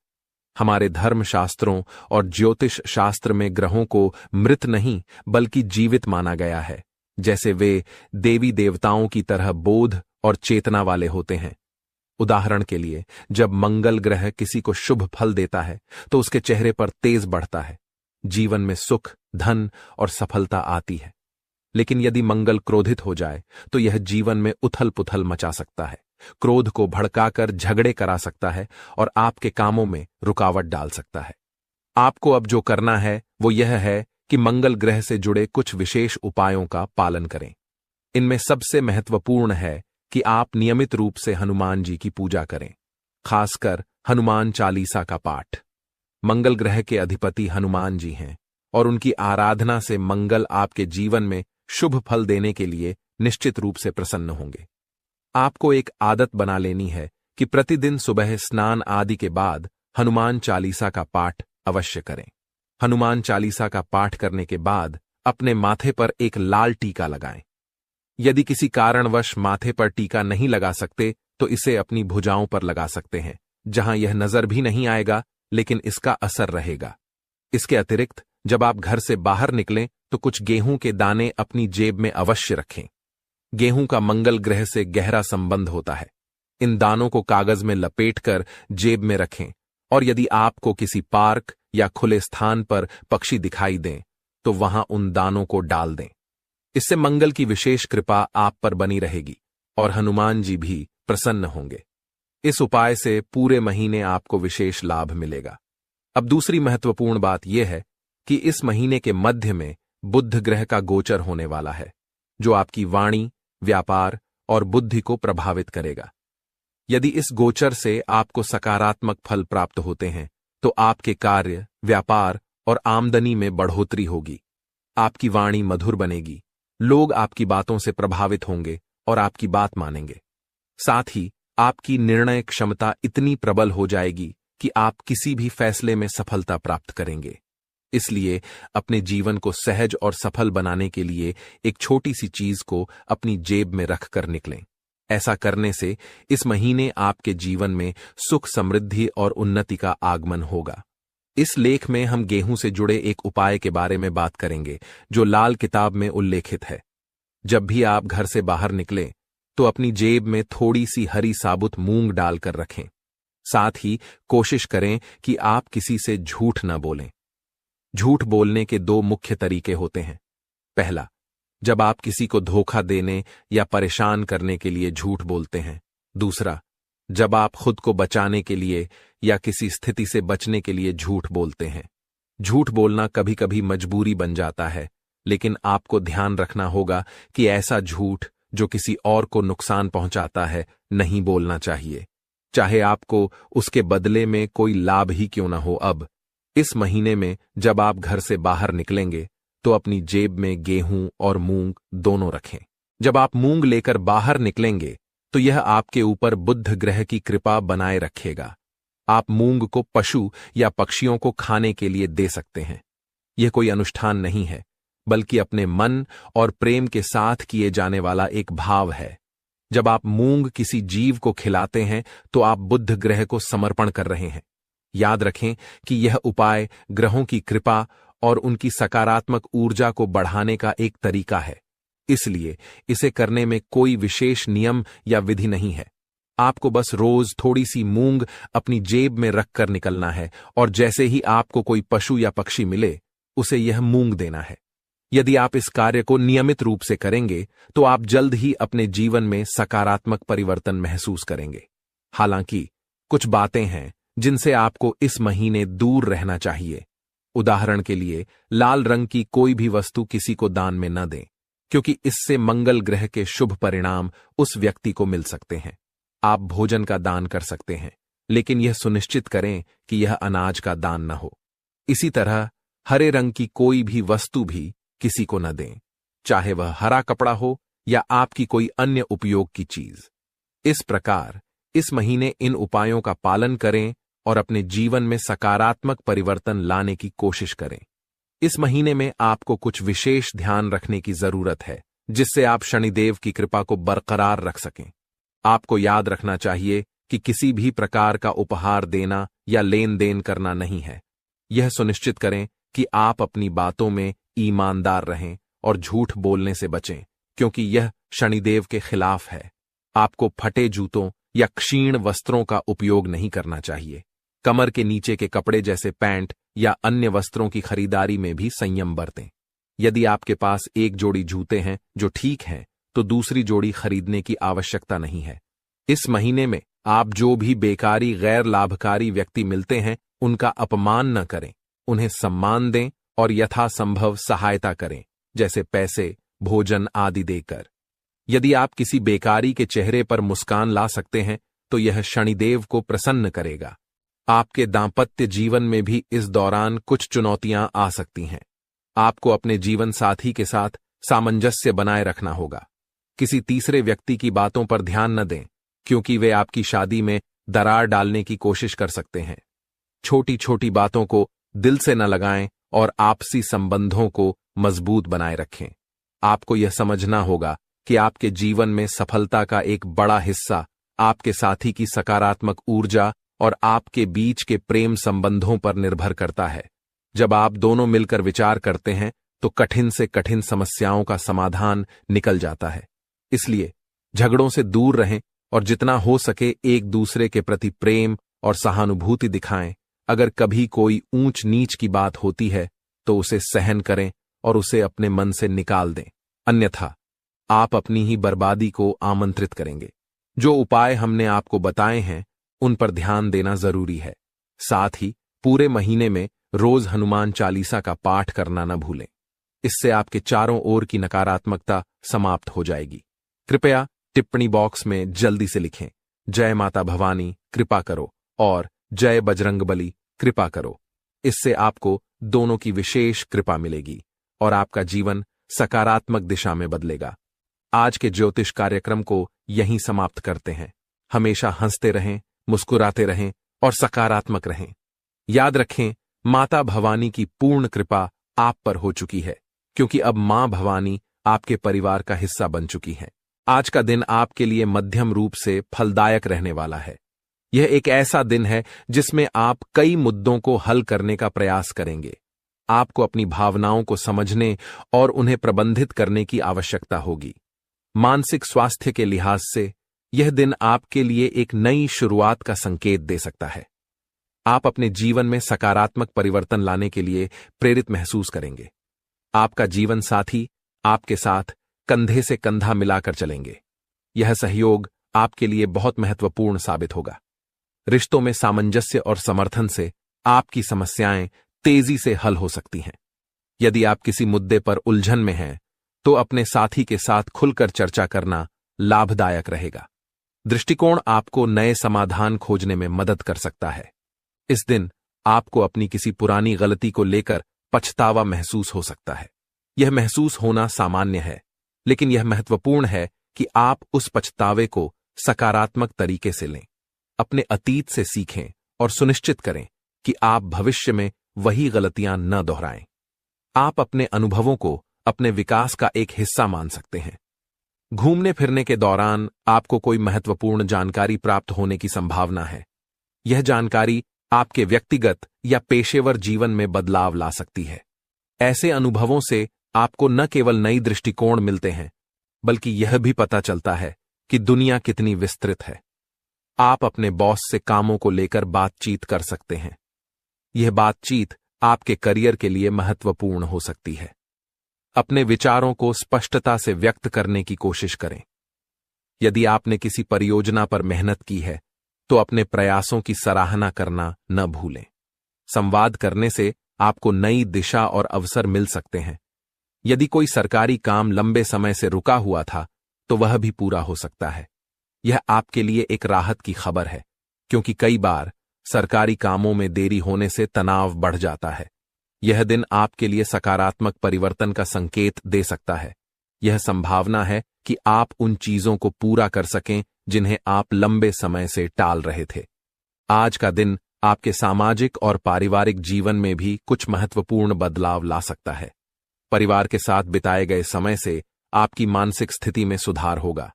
हमारे धर्मशास्त्रों और ज्योतिष शास्त्र में ग्रहों को मृत नहीं बल्कि जीवित माना गया है, जैसे वे देवी देवताओं की तरह बोध और चेतना वाले होते हैं। उदाहरण के लिए, जब मंगल ग्रह किसी को शुभ फल देता है तो उसके चेहरे पर तेज बढ़ता है, जीवन में सुख, धन और सफलता आती है। लेकिन यदि मंगल क्रोधित हो जाए तो यह जीवन में उथल पुथल मचा सकता है, क्रोध को भड़काकर झगड़े करा सकता है और आपके कामों में रुकावट डाल सकता है। आपको अब जो करना है वो यह है कि मंगल ग्रह से जुड़े कुछ विशेष उपायों का पालन करें। इनमें सबसे महत्वपूर्ण है कि आप नियमित रूप से हनुमान जी की पूजा करें, खासकर हनुमान चालीसा का पाठ। मंगल ग्रह के अधिपति हनुमान जी हैं और उनकी आराधना से मंगल आपके जीवन में शुभ फल देने के लिए निश्चित रूप से प्रसन्न होंगे। आपको एक आदत बना लेनी है कि प्रतिदिन सुबह स्नान आदि के बाद हनुमान चालीसा का पाठ अवश्य करें। हनुमान चालीसा का पाठ करने के बाद अपने माथे पर एक लाल टीका लगाएं। यदि किसी कारणवश माथे पर टीका नहीं लगा सकते तो इसे अपनी भुजाओं पर लगा सकते हैं, जहां यह नजर भी नहीं आएगा लेकिन इसका असर रहेगा। इसके अतिरिक्त जब आप घर से बाहर निकलें तो कुछ गेहूं के दाने अपनी जेब में अवश्य रखें। गेहूं का मंगल ग्रह से गहरा संबंध होता है। इन दानों को कागज में लपेटकर जेब में रखें और यदि आपको किसी पार्क या खुले स्थान पर पक्षी दिखाई दें तो वहां उन दानों को डाल दें। इससे मंगल की विशेष कृपा आप पर बनी रहेगी और हनुमान जी भी प्रसन्न होंगे। इस उपाय से पूरे महीने आपको विशेष लाभ मिलेगा। अब दूसरी महत्वपूर्ण बात यह है कि इस महीने के मध्य में बुध ग्रह का गोचर होने वाला है, जो आपकी वाणी, व्यापार और बुद्धि को प्रभावित करेगा। यदि इस गोचर से आपको सकारात्मक फल प्राप्त होते हैं तो आपके कार्य, व्यापार और आमदनी में बढ़ोतरी होगी। आपकी वाणी मधुर बनेगी, लोग आपकी बातों से प्रभावित होंगे और आपकी बात मानेंगे। साथ ही आपकी निर्णय क्षमता इतनी प्रबल हो जाएगी कि आप किसी भी फैसले में सफलता प्राप्त करेंगे। इसलिए अपने जीवन को सहज और सफल बनाने के लिए एक छोटी सी चीज को अपनी जेब में रखकर निकलें। ऐसा करने से इस महीने आपके जीवन में सुख, समृद्धि और उन्नति का आगमन होगा। इस लेख में हम गेहूं से जुड़े एक उपाय के बारे में बात करेंगे जो लाल किताब में उल्लेखित है। जब भी आप घर से बाहर निकलें तो अपनी जेब में थोड़ी सी हरी साबुत मूंग डालकर रखें। साथ ही कोशिश करें कि आप किसी से झूठ न बोलें। झूठ बोलने के 2 मुख्य तरीके होते हैं। पहला, जब आप किसी को धोखा देने या परेशान करने के लिए झूठ बोलते हैं। दूसरा, जब आप खुद को बचाने के लिए या किसी स्थिति से बचने के लिए झूठ बोलते हैं। झूठ बोलना कभी कभी मजबूरी बन जाता है, लेकिन आपको ध्यान रखना होगा कि ऐसा झूठ जो किसी और को नुकसान पहुंचाता है नहीं बोलना चाहिए, चाहे आपको उसके बदले में कोई लाभ ही क्यों न हो। अब इस महीने में जब आप घर से बाहर निकलेंगे तो अपनी जेब में गेहूं और मूंग दोनों रखें। जब आप मूंग लेकर बाहर निकलेंगे तो यह आपके ऊपर बुध ग्रह की कृपा बनाए रखेगा। आप मूंग को पशु या पक्षियों को खाने के लिए दे सकते हैं। यह कोई अनुष्ठान नहीं है, बल्कि अपने मन और प्रेम के साथ किए जाने वाला एक भाव है। जब आप मूंग किसी जीव को खिलाते हैं तो आप बुध ग्रह को समर्पण कर रहे हैं। याद रखें कि यह उपाय ग्रहों की कृपा और उनकी सकारात्मक ऊर्जा को बढ़ाने का एक तरीका है, इसलिए इसे करने में कोई विशेष नियम या विधि नहीं है। आपको बस रोज थोड़ी सी मूंग अपनी जेब में रखकर निकलना है और जैसे ही आपको कोई पशु या पक्षी मिले उसे यह मूंग देना है। यदि आप इस कार्य को नियमित रूप से करेंगे तो आप जल्द ही अपने जीवन में सकारात्मक परिवर्तन महसूस करेंगे। हालांकि कुछ बातें हैं जिनसे आपको इस महीने दूर रहना चाहिए। उदाहरण के लिए, लाल रंग की कोई भी वस्तु किसी को दान में न दें, क्योंकि इससे मंगल ग्रह के शुभ परिणाम उस व्यक्ति को मिल सकते हैं। आप भोजन का दान कर सकते हैं, लेकिन यह सुनिश्चित करें कि यह अनाज का दान न हो। इसी तरह हरे रंग की कोई भी वस्तु भी किसी को न दें, चाहे वह हरा कपड़ा हो या आपकी कोई अन्य उपयोग की चीज। इस प्रकार इस महीने इन उपायों का पालन करें और अपने जीवन में सकारात्मक परिवर्तन लाने की कोशिश करें। इस महीने में आपको कुछ विशेष ध्यान रखने की जरूरत है, जिससे आप शनिदेव की कृपा को बरकरार रख सकें। आपको याद रखना चाहिए कि किसी भी प्रकार का उपहार देना या लेन देन करना नहीं है। यह सुनिश्चित करें कि आप अपनी बातों में ईमानदार रहें और झूठ बोलने से बचें, क्योंकि यह शनिदेव के खिलाफ है। आपको फटे जूतों या क्षीण वस्त्रों का उपयोग नहीं करना चाहिए। कमर के नीचे के कपड़े जैसे पैंट या अन्य वस्त्रों की खरीदारी में भी संयम बरतें। यदि आपके पास एक जोड़ी जूते हैं जो ठीक हैं, तो दूसरी जोड़ी खरीदने की आवश्यकता नहीं है। इस महीने में आप जो भी बेकारी गैर लाभकारी व्यक्ति मिलते हैं उनका अपमान न करें, उन्हें सम्मान दें और यथासंभव सहायता करें, जैसे पैसे, भोजन आदि देकर। यदि आप किसी बेकारी के चेहरे पर मुस्कान ला सकते हैं तो यह शनिदेव को प्रसन्न करेगा। आपके दांपत्य जीवन में भी इस दौरान कुछ चुनौतियां आ सकती हैं। आपको अपने जीवन साथी के साथ सामंजस्य बनाए रखना होगा। किसी तीसरे व्यक्ति की बातों पर ध्यान न दें, क्योंकि वे आपकी शादी में दरार डालने की कोशिश कर सकते हैं। छोटी छोटी बातों को दिल से न लगाएं और आपसी संबंधों को मजबूत बनाए रखें। आपको यह समझना होगा कि आपके जीवन में सफलता का एक बड़ा हिस्सा आपके साथी की सकारात्मक ऊर्जा और आपके बीच के प्रेम संबंधों पर निर्भर करता है। जब आप दोनों मिलकर विचार करते हैं तो कठिन से कठिन समस्याओं का समाधान निकल जाता है। इसलिए झगड़ों से दूर रहें और जितना हो सके एक दूसरे के प्रति प्रेम और सहानुभूति दिखाएं। अगर कभी कोई ऊंच नीच की बात होती है तो उसे सहन करें और उसे अपने मन से निकाल दें, अन्यथा आप अपनी ही बर्बादी को आमंत्रित करेंगे। जो उपाय हमने आपको बताए हैं उन पर ध्यान देना जरूरी है। साथ ही पूरे महीने में रोज हनुमान चालीसा का पाठ करना न भूलें। इससे आपके चारों ओर की नकारात्मकता समाप्त हो जाएगी। कृपया टिप्पणी बॉक्स में जल्दी से लिखें, जय माता भवानी कृपा करो और जय बजरंगबली कृपा करो। इससे आपको दोनों की विशेष कृपा मिलेगी और आपका जीवन सकारात्मक दिशा में बदलेगा। आज के ज्योतिष कार्यक्रम को यहीं समाप्त करते हैं। हमेशा हंसते रहें, मुस्कुराते रहें और सकारात्मक रहें। याद रखें, माता भवानी की पूर्ण कृपा आप पर हो चुकी है, क्योंकि अब मां भवानी आपके परिवार का हिस्सा बन चुकी हैं। आज का दिन आपके लिए मध्यम रूप से फलदायक रहने वाला है। यह एक ऐसा दिन है जिसमें आप कई मुद्दों को हल करने का प्रयास करेंगे। आपको अपनी भावनाओं को समझने और उन्हें प्रबंधित करने की आवश्यकता होगी। मानसिक स्वास्थ्य के लिहाज से यह दिन आपके लिए एक नई शुरुआत का संकेत दे सकता है। आप अपने जीवन में सकारात्मक परिवर्तन लाने के लिए प्रेरित महसूस करेंगे। आपका जीवन साथी आपके साथ कंधे से कंधा मिलाकर चलेंगे। यह सहयोग आपके लिए बहुत महत्वपूर्ण साबित होगा। रिश्तों में सामंजस्य और समर्थन से आपकी समस्याएं तेजी से हल हो सकती हैं। यदि आप किसी मुद्दे पर उलझन में हैं तो अपने साथी के साथ खुलकर चर्चा करना लाभदायक रहेगा। दृष्टिकोण आपको नए समाधान खोजने में मदद कर सकता है। इस दिन आपको अपनी किसी पुरानी गलती को लेकर पछतावा महसूस हो सकता है। यह महसूस होना सामान्य है, लेकिन यह महत्वपूर्ण है कि आप उस पछतावे को सकारात्मक तरीके से लें। अपने अतीत से सीखें और सुनिश्चित करें कि आप भविष्य में वही गलतियां न दोहराएं। आप अपने अनुभवों को अपने विकास का एक हिस्सा मान सकते हैं। घूमने फिरने के दौरान आपको कोई महत्वपूर्ण जानकारी प्राप्त होने की संभावना है। यह जानकारी आपके व्यक्तिगत या पेशेवर जीवन में बदलाव ला सकती है। ऐसे अनुभवों से आपको न केवल नई दृष्टिकोण मिलते हैं, बल्कि यह भी पता चलता है कि दुनिया कितनी विस्तृत है। आप अपने बॉस से कामों को लेकर बातचीत कर सकते हैं। यह बातचीत आपके करियर के लिए महत्वपूर्ण हो सकती है। अपने विचारों को स्पष्टता से व्यक्त करने की कोशिश करें। यदि आपने किसी परियोजना पर मेहनत की है तो अपने प्रयासों की सराहना करना न भूलें। संवाद करने से आपको नई दिशा और अवसर मिल सकते हैं। यदि कोई सरकारी काम लंबे समय से रुका हुआ था तो वह भी पूरा हो सकता है। यह आपके लिए एक राहत की खबर है, क्योंकि कई बार सरकारी कामों में देरी होने से तनाव बढ़ जाता है। यह दिन आपके लिए सकारात्मक परिवर्तन का संकेत दे सकता है। यह संभावना है कि आप उन चीजों को पूरा कर सकें जिन्हें आप लंबे समय से टाल रहे थे। आज का दिन आपके सामाजिक और पारिवारिक जीवन में भी कुछ महत्वपूर्ण बदलाव ला सकता है। परिवार के साथ बिताए गए समय से आपकी मानसिक स्थिति में सुधार होगा।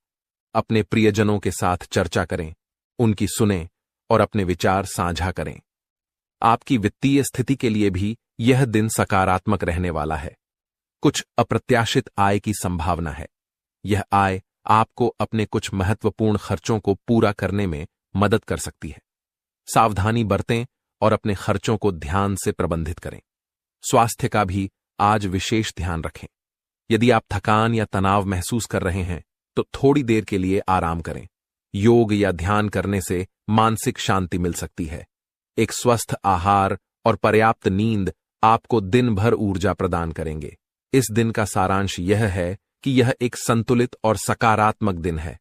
अपने प्रियजनों के साथ चर्चा करें, उनकी सुनें और अपने विचार साझा करें। आपकी वित्तीय स्थिति के लिए भी यह दिन सकारात्मक रहने वाला है। कुछ अप्रत्याशित आय की संभावना है। यह आय आपको अपने कुछ महत्वपूर्ण खर्चों को पूरा करने में मदद कर सकती है। सावधानी बरतें और अपने खर्चों को ध्यान से प्रबंधित करें। स्वास्थ्य का भी आज विशेष ध्यान रखें। यदि आप थकान या तनाव महसूस कर रहे हैं तो थोड़ी देर के लिए आराम करें। योग या ध्यान करने से मानसिक शांति मिल सकती है। एक स्वस्थ आहार और पर्याप्त नींद आपको दिन भर ऊर्जा प्रदान करेंगे। इस दिन का सारांश यह है कि यह एक संतुलित और सकारात्मक दिन है।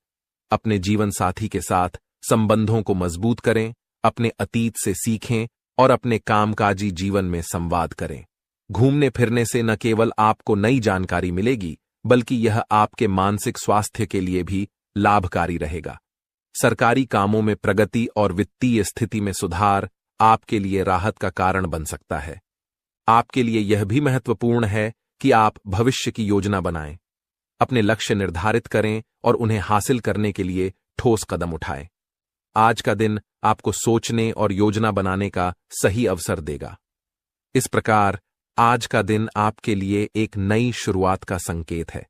अपने जीवन साथी के साथ संबंधों को मजबूत करें, अपने अतीत से सीखें और अपने कामकाजी जीवन में संवाद करें। घूमने फिरने से न केवल आपको नई जानकारी मिलेगी, बल्कि यह आपके मानसिक स्वास्थ्य के लिए भी लाभकारी रहेगा। सरकारी कामों में प्रगति और वित्तीय स्थिति में सुधार आपके लिए राहत का कारण बन सकता है। आपके लिए यह भी महत्वपूर्ण है कि आप भविष्य की योजना बनाएं, अपने लक्ष्य निर्धारित करें और उन्हें हासिल करने के लिए ठोस कदम उठाएं। आज का दिन आपको सोचने और योजना बनाने का सही अवसर देगा। इस प्रकार आज का दिन आपके लिए एक नई शुरुआत का संकेत है।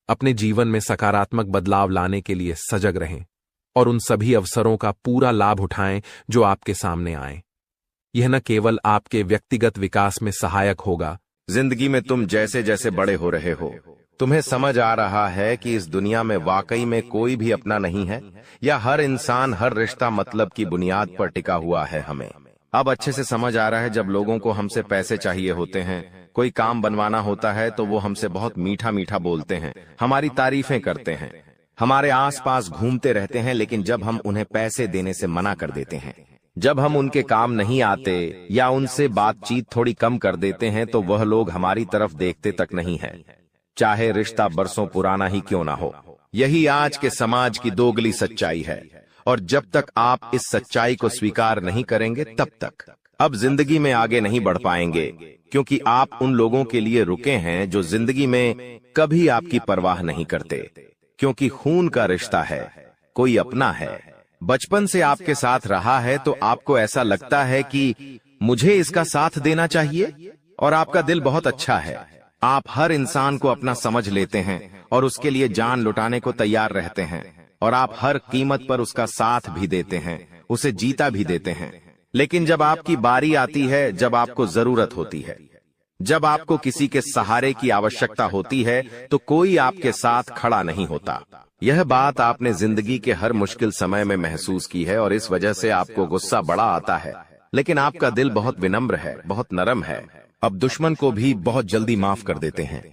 अपने जीवन में सकारात्मक बदलाव लाने के लिए सजग रहें और उन सभी अवसरों का पूरा लाभ उठाएं जो आपके सामने आएं। यह न केवल आपके व्यक्तिगत विकास में सहायक होगा। जिंदगी में तुम जैसे जैसे बड़े हो रहे हो, तुम्हें समझ आ रहा है कि इस दुनिया में वाकई में कोई भी अपना नहीं है, या हर इंसान, हर रिश्ता मतलब की बुनियाद पर टिका हुआ है। हमें अब अच्छे से समझ आ रहा है, जब लोगों को हमसे पैसे चाहिए होते हैं, कोई काम बनवाना होता है, तो वो हमसे बहुत मीठा मीठा बोलते हैं, हमारी तारीफें करते हैं, हमारे आसपास घूमते रहते हैं, लेकिन जब हम उन्हें पैसे देने से मना कर देते हैं, जब हम उनके काम नहीं आते या उनसे बातचीत थोड़ी कम कर देते हैं, तो वह लोग हमारी तरफ देखते तक नहीं है, चाहे रिश्ता बरसों पुराना ही क्यों ना हो। यही आज के समाज की दोगली सच्चाई है, और जब तक आप इस सच्चाई को स्वीकार नहीं करेंगे, तब तक अब जिंदगी में आगे नहीं बढ़ पाएंगे, क्योंकि आप उन लोगों के लिए रुके हैं जो जिंदगी में कभी आपकी परवाह नहीं करते, क्योंकि खून का रिश्ता है, कोई अपना है, बचपन से आपके साथ रहा है, तो आपको ऐसा लगता है कि मुझे इसका साथ देना चाहिए, और आपका दिल बहुत अच्छा है। आप हर इंसान को अपना समझ लेते हैं और उसके लिए जान लुटाने को तैयार रहते हैं, और आप हर कीमत पर उसका साथ भी देते हैं, उसे जीता भी देते हैं। लेकिन जब आपकी बारी आती है, जब आपको जरूरत होती है, जब आपको किसी के सहारे की आवश्यकता होती है, तो कोई आपके साथ खड़ा नहीं होता। यह बात आपने जिंदगी के हर मुश्किल समय में महसूस की है, और इस वजह से आपको गुस्सा बड़ा आता है, लेकिन आपका दिल बहुत विनम्र है, बहुत नरम है। अब दुश्मन को भी बहुत जल्दी माफ कर देते हैं,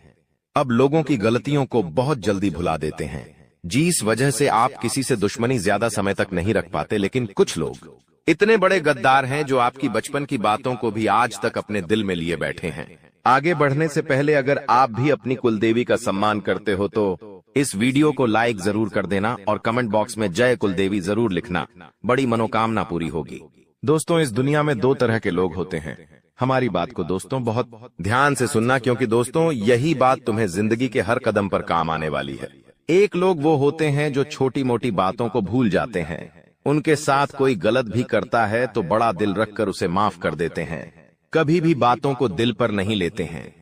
अब लोगों की गलतियों को बहुत जल्दी भुला देते हैं, जिस वजह से आप किसी से दुश्मनी ज्यादा समय तक नहीं रख पाते। लेकिन कुछ लोग इतने बड़े गद्दार हैं जो आपकी बचपन की बातों को भी आज तक अपने दिल में लिए बैठे हैं। आगे बढ़ने से पहले अगर आप भी अपनी कुलदेवी का सम्मान करते हो तो इस वीडियो को लाइक जरूर कर देना और कमेंट बॉक्स में जय कुलदेवी जरूर लिखना, बड़ी मनोकामना पूरी होगी। दोस्तों, इस दुनिया में दो तरह के लोग होते हैं। हमारी बात को दोस्तों बहुत ध्यान से सुनना, क्योंकि दोस्तों यही बात तुम्हें जिंदगी के हर कदम पर काम आने वाली है। एक लोग वो होते हैं जो छोटी मोटी बातों को भूल जाते हैं, उनके साथ कोई गलत भी करता है तो बड़ा दिल रखकर उसे माफ कर देते हैं, कभी भी बातों को दिल पर नहीं लेते हैं,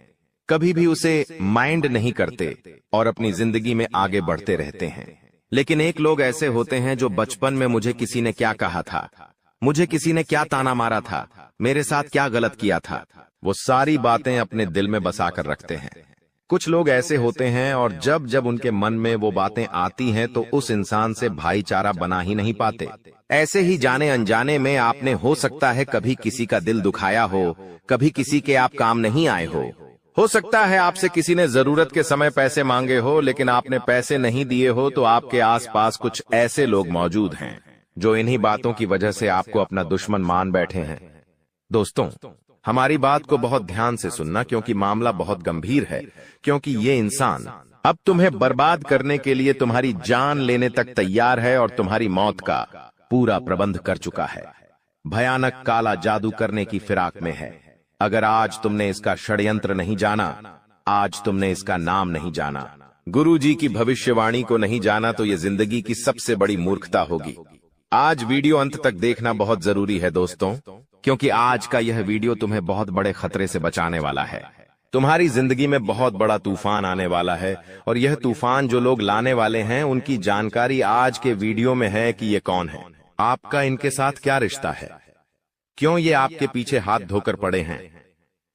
कभी भी उसे माइंड नहीं करते और अपनी जिंदगी में आगे बढ़ते रहते हैं। लेकिन एक लोग ऐसे होते हैं जो बचपन में मुझे किसी ने क्या कहा था, मुझे किसी ने क्या ताना मारा था, मेरे साथ क्या गलत किया था, वो सारी बातें अपने दिल में बसा कर रखते हैं। कुछ लोग ऐसे होते हैं और जब जब उनके मन में वो बातें आती हैं तो उस इंसान से भाईचारा बना ही नहीं पाते। ऐसे ही जाने अनजाने में आपने हो सकता है कभी किसी का दिल दुखाया हो, कभी किसी के आप काम नहीं आए हो सकता है आपसे किसी ने जरूरत के समय पैसे मांगे हो, लेकिन आपने पैसे नहीं दिए हो, तो आपके आसपास कुछ ऐसे लोग मौजूद हैं जो इन्हीं बातों की वजह से आपको अपना दुश्मन मान बैठे हैं। दोस्तों, हमारी बात को बहुत ध्यान से सुनना, क्योंकि मामला बहुत गंभीर है। क्योंकि ये इंसान अब तुम्हें बर्बाद करने के लिए तुम्हारी जान लेने तक तैयार है और तुम्हारी मौत का पूरा प्रबंध कर चुका है। भयानक काला जादू करने की फिराक में है। अगर आज तुमने इसका षड्यंत्र नहीं जाना, आज तुमने इसका नाम नहीं जाना, गुरुजी की भविष्यवाणी को नहीं जाना, तो ये जिंदगी की सबसे बड़ी मूर्खता होगी। आज वीडियो अंत तक देखना बहुत जरूरी है दोस्तों, क्योंकि आज का यह वीडियो तुम्हें बहुत बड़े खतरे से बचाने वाला है। तुम्हारी जिंदगी में बहुत बड़ा तूफान आने वाला है, और यह तूफान जो लोग लाने वाले हैं उनकी जानकारी आज के वीडियो में है कि ये कौन है, आपका इनके साथ क्या रिश्ता है, क्यों ये आपके पीछे हाथ धोकर पड़े हैं,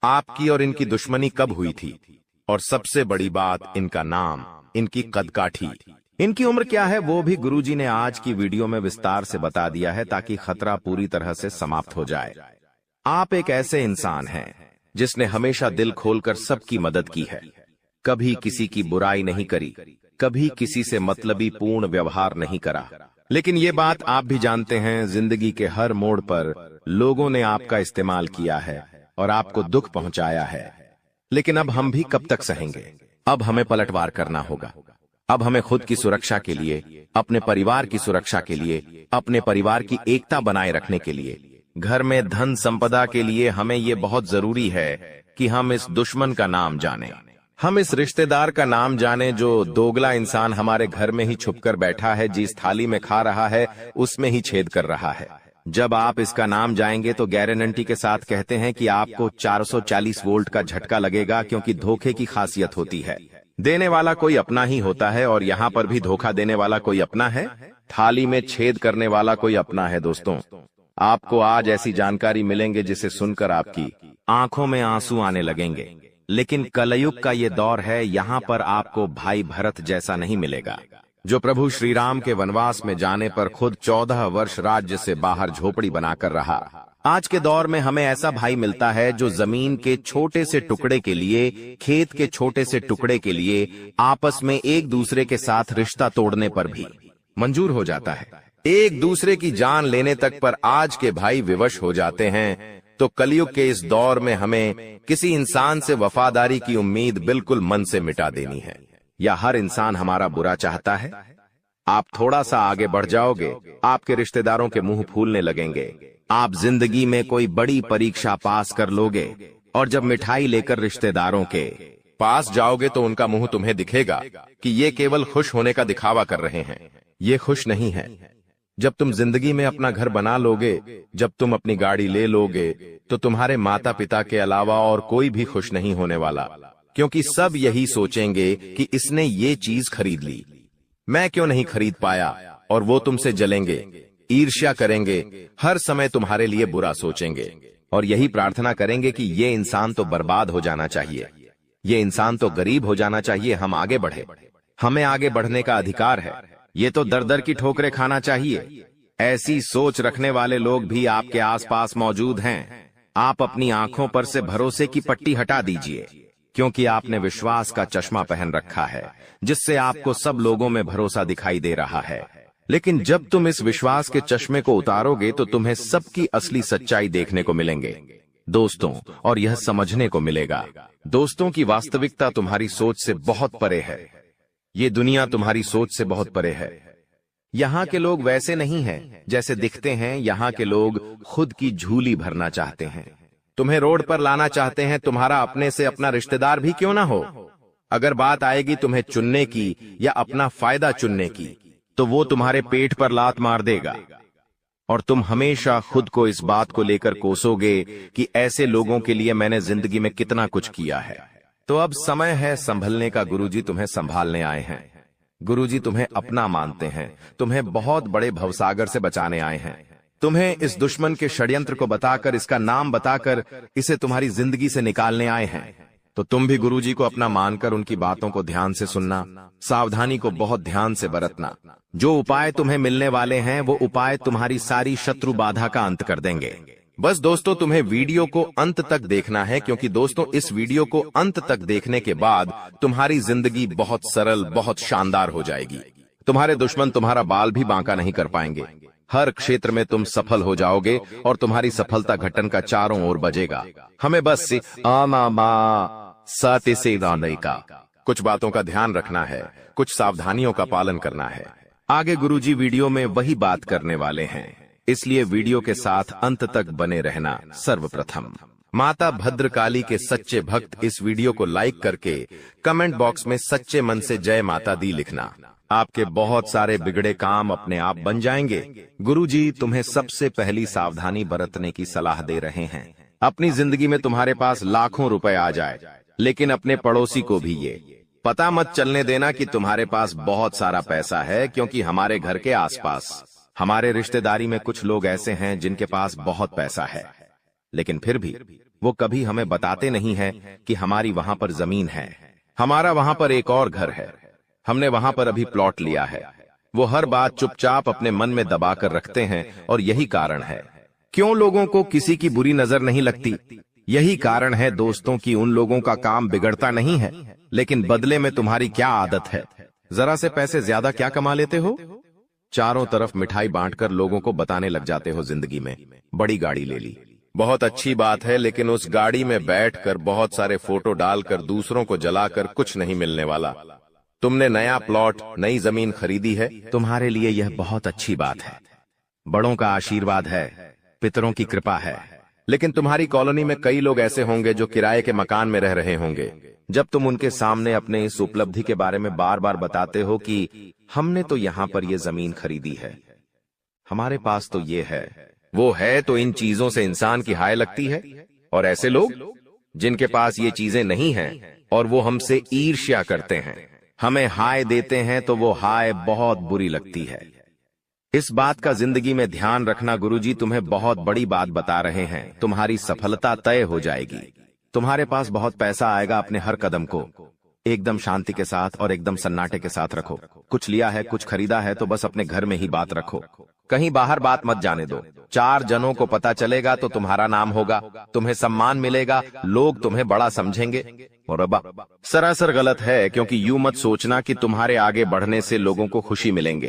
आपकी और इनकी दुश्मनी कब हुई थी, और सबसे बड़ी बात, इनका नाम, इनकी कदकाठी, इनकी उम्र क्या है, वो भी गुरुजी ने आज की वीडियो में विस्तार से बता दिया है, ताकि खतरा पूरी तरह से समाप्त हो जाए। आप एक ऐसे इंसान हैं जिसने हमेशा दिल खोलकर सबकी मदद की है, कभी किसी की बुराई नहीं करी, कभी किसी से मतलबी पूर्ण व्यवहार नहीं करा। लेकिन ये बात आप भी जानते हैं, जिंदगी के हर मोड़ पर लोगों ने आपका इस्तेमाल किया है और आपको दुख पहुंचाया है। लेकिन अब हम भी कब तक सहेंगे? अब हमें पलटवार करना होगा। अब हमें खुद की सुरक्षा के लिए, अपने परिवार की सुरक्षा के लिए, अपने परिवार की एकता बनाए रखने के लिए, घर में धन संपदा के लिए हमें ये बहुत जरूरी है कि हम इस दुश्मन का नाम जानें। हम इस रिश्तेदार का नाम जाने जो दोगला इंसान हमारे घर में ही छुपकर बैठा है, जिस थाली में खा रहा है उसमें ही छेद कर रहा है। जब आप इसका नाम जाएंगे तो गारंटी के साथ कहते हैं कि आपको 440 वोल्ट का झटका लगेगा, क्योंकि धोखे की खासियत होती है। देने वाला कोई अपना ही होता है, और यहाँ पर भी धोखा देने वाला कोई अपना है, थाली में छेद करने वाला कोई अपना है। दोस्तों, आपको आज ऐसी जानकारी मिलेंगे जिसे सुनकर आपकी आंखों में आंसू आने लगेंगे। लेकिन कलयुग का ये दौर है, यहाँ पर आपको भाई भरत जैसा नहीं मिलेगा, जो प्रभु श्री राम के वनवास में जाने पर खुद 14 वर्ष राज्य से बाहर झोपड़ी बनाकर रहा। आज के दौर में हमें ऐसा भाई मिलता है जो जमीन के छोटे से टुकड़े के लिए, खेत के छोटे से टुकड़े के लिए आपस में एक दूसरे के साथ रिश्ता तोड़ने पर भी मंजूर हो जाता है, एक दूसरे की जान लेने तक पर आज के भाई विवश हो जाते हैं। तो कलयुग के इस दौर में हमें किसी इंसान से वफादारी की उम्मीद बिल्कुल मन से मिटा देनी है, या हर इंसान हमारा बुरा चाहता है। आप थोड़ा सा आगे बढ़ जाओगे, आपके रिश्तेदारों के मुंह फूलने लगेंगे। आप जिंदगी में कोई बड़ी परीक्षा पास कर लोगे, और जब मिठाई लेकर रिश्तेदारों के पास जाओगे तो उनका मुंह तुम्हें दिखेगा कि ये केवल खुश होने का दिखावा कर रहे हैं। ये खुश नहीं है। जब तुम जिंदगी में अपना घर बना लोगे, जब तुम अपनी गाड़ी ले लोगे, तो तुम्हारे माता पिता के अलावा और कोई भी खुश नहीं होने वाला, क्योंकि सब यही सोचेंगे कि इसने ये चीज खरीद ली, मैं क्यों नहीं खरीद पाया, और वो तुमसे जलेंगे, ईर्ष्या करेंगे, हर समय तुम्हारे लिए बुरा सोचेंगे, और यही प्रार्थना करेंगे कि ये इंसान तो बर्बाद हो जाना चाहिए, ये इंसान तो गरीब हो जाना चाहिए, हम आगे बढ़े, हमें आगे बढ़ने का अधिकार है, ये तो दर दर की ठोकरें खाना चाहिए। ऐसी सोच रखने वाले लोग भी आपके आसपास मौजूद हैं। आप अपनी आंखों पर से भरोसे की पट्टी हटा दीजिए, क्योंकि आपने विश्वास का चश्मा पहन रखा है, जिससे आपको सब लोगों में भरोसा दिखाई दे रहा है। लेकिन जब तुम इस विश्वास के चश्मे को उतारोगे तो तुम्हें सबकी असली सच्चाई देखने को मिलेंगे दोस्तों, और यह समझने को मिलेगा दोस्तों की वास्तविकता तुम्हारी सोच से बहुत परे है। ये दुनिया तुम्हारी सोच से बहुत परे है। यहाँ के लोग वैसे नहीं हैं जैसे दिखते हैं। यहाँ के लोग खुद की झूली भरना चाहते हैं, तुम्हें रोड पर लाना चाहते हैं, तुम्हारा अपने से अपना रिश्तेदार भी क्यों ना हो। अगर बात आएगी तुम्हें चुनने की या अपना फायदा चुनने की, तो वो तुम्हारे पेट पर लात मार देगा, और तुम हमेशा खुद को इस बात को लेकर कोसोगे कि ऐसे लोगों के लिए मैंने जिंदगी में कितना कुछ किया है। तो अब समय है संभलने का। गुरुजी तुम्हें संभालने आए हैं। गुरुजी तुम्हें अपना मानते हैं, तुम्हें बहुत बड़े भवसागर से बचाने आए हैं। तुम्हें इस दुश्मन के षड्यंत्र को बताकर, इसका नाम बताकर इसे तुम्हारी जिंदगी से निकालने आए हैं। तो तुम भी गुरुजी को अपना मानकर उनकी बातों को ध्यान से सुनना, सावधानी को बहुत ध्यान से बरतना। जो उपाय तुम्हें मिलने वाले हैं वो उपाय तुम्हारी सारी शत्रु बाधा का अंत कर देंगे। बस दोस्तों, तुम्हें वीडियो को अंत तक देखना है, क्योंकि दोस्तों इस वीडियो को अंत तक देखने के बाद तुम्हारी जिंदगी बहुत सरल, बहुत शानदार हो जाएगी। तुम्हारे दुश्मन तुम्हारा बाल भी बांका नहीं कर पाएंगे। हर क्षेत्र में तुम सफल हो जाओगे और तुम्हारी सफलता घटन का चारों ओर बजेगा। हमें बस सत्य से का कुछ बातों का ध्यान रखना है, कुछ सावधानियों का पालन करना है। आगे गुरुजी वीडियो में वही बात करने वाले हैं, इसलिए वीडियो के साथ अंत तक बने रहना। सर्वप्रथम माता भद्रकाली के सच्चे भक्त इस वीडियो को लाइक करके कमेंट बॉक्स में सच्चे मन से जय माता दी लिखना। आपके बहुत सारे बिगड़े काम अपने आप बन जाएंगे। गुरुजी तुम्हें सबसे पहली सावधानी बरतने की सलाह दे रहे हैं। अपनी जिंदगी में तुम्हारे पास लाखों रुपए आ जाए, लेकिन अपने पड़ोसी को भी ये पता मत चलने देना कि तुम्हारे पास बहुत सारा पैसा है, क्योंकि हमारे घर के आसपास, हमारे रिश्तेदारी में कुछ लोग ऐसे हैं जिनके पास बहुत पैसा है, लेकिन फिर भी वो कभी हमें बताते नहीं है कि हमारी वहां पर जमीन है, हमारा वहां पर एक और घर है, हमने वहां पर अभी प्लॉट लिया है। वो हर बात चुपचाप अपने मन में दबा कर रखते हैं, और यही कारण है क्यों लोगों को किसी की बुरी नजर नहीं लगती। यही कारण है दोस्तों कि उन लोगों का काम बिगड़ता नहीं है, लेकिन बदले में तुम्हारी क्या आदत है, जरा से पैसे ज्यादा क्या कमा लेते हो, चारों तरफ मिठाई बांटकर लोगों को बताने लग जाते हो जिंदगी में बड़ी गाड़ी ले ली। बहुत अच्छी बात है, लेकिन उस गाड़ी में बैठकर बहुत सारे फोटो डालकर दूसरों को जलाकर कुछ नहीं मिलने वाला। तुमने नया प्लॉट, नई जमीन खरीदी है, तुम्हारे लिए यह बहुत अच्छी बात है, बड़ों का आशीर्वाद है, पितरों की कृपा है। लेकिन तुम्हारी कॉलोनी में कई लोग ऐसे होंगे जो किराए के मकान में रह रहे होंगे। जब तुम उनके सामने अपने इस उपलब्धि के बारे में बार बार बताते हो कि हमने तो यहाँ पर ये जमीन खरीदी है, हमारे पास तो ये है, वो है, तो इन चीजों से इंसान की हाय लगती है। और ऐसे लोग जिनके पास ये चीजें नहीं हैं और वो हमसे ईर्ष्या करते हैं, हमें हाय देते हैं, तो वो हाय बहुत बुरी लगती है। इस बात का जिंदगी में ध्यान रखना। गुरुजी तुम्हें बहुत बड़ी बात बता रहे हैं, तुम्हारी सफलता तय हो जाएगी। तुम्हारे पास बहुत पैसा आएगा। अपने हर कदम को एकदम शांति के साथ और एकदम सन्नाटे के साथ रखो। कुछ लिया है, कुछ खरीदा है, तो बस अपने घर में ही बात रखो, कहीं बाहर बात मत जाने दो। 4 जनों को पता चलेगा तो तुम्हारा नाम होगा, तुम्हें सम्मान मिलेगा, लोग तुम्हें बड़ा समझेंगे। और अब सरासर गलत है, क्योंकि यूं मत सोचना कि तुम्हारे आगे बढ़ने से लोगों को खुशी मिलेंगे,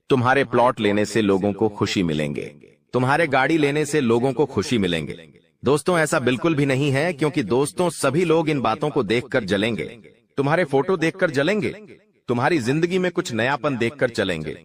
तुम्हारे प्लॉट लेने से लोगों को खुशी मिलेंगे, तुम्हारे गाड़ी लेने से लोगों को खुशी मिलेंगे। दोस्तों ऐसा बिल्कुल भी नहीं है, क्योंकि दोस्तों सभी लोग इन बातों को देखकर जलेंगे, तुम्हारे फोटो देखकर जलेंगे, तुम्हारी जिंदगी में कुछ नयापन देखकर चलेंगे।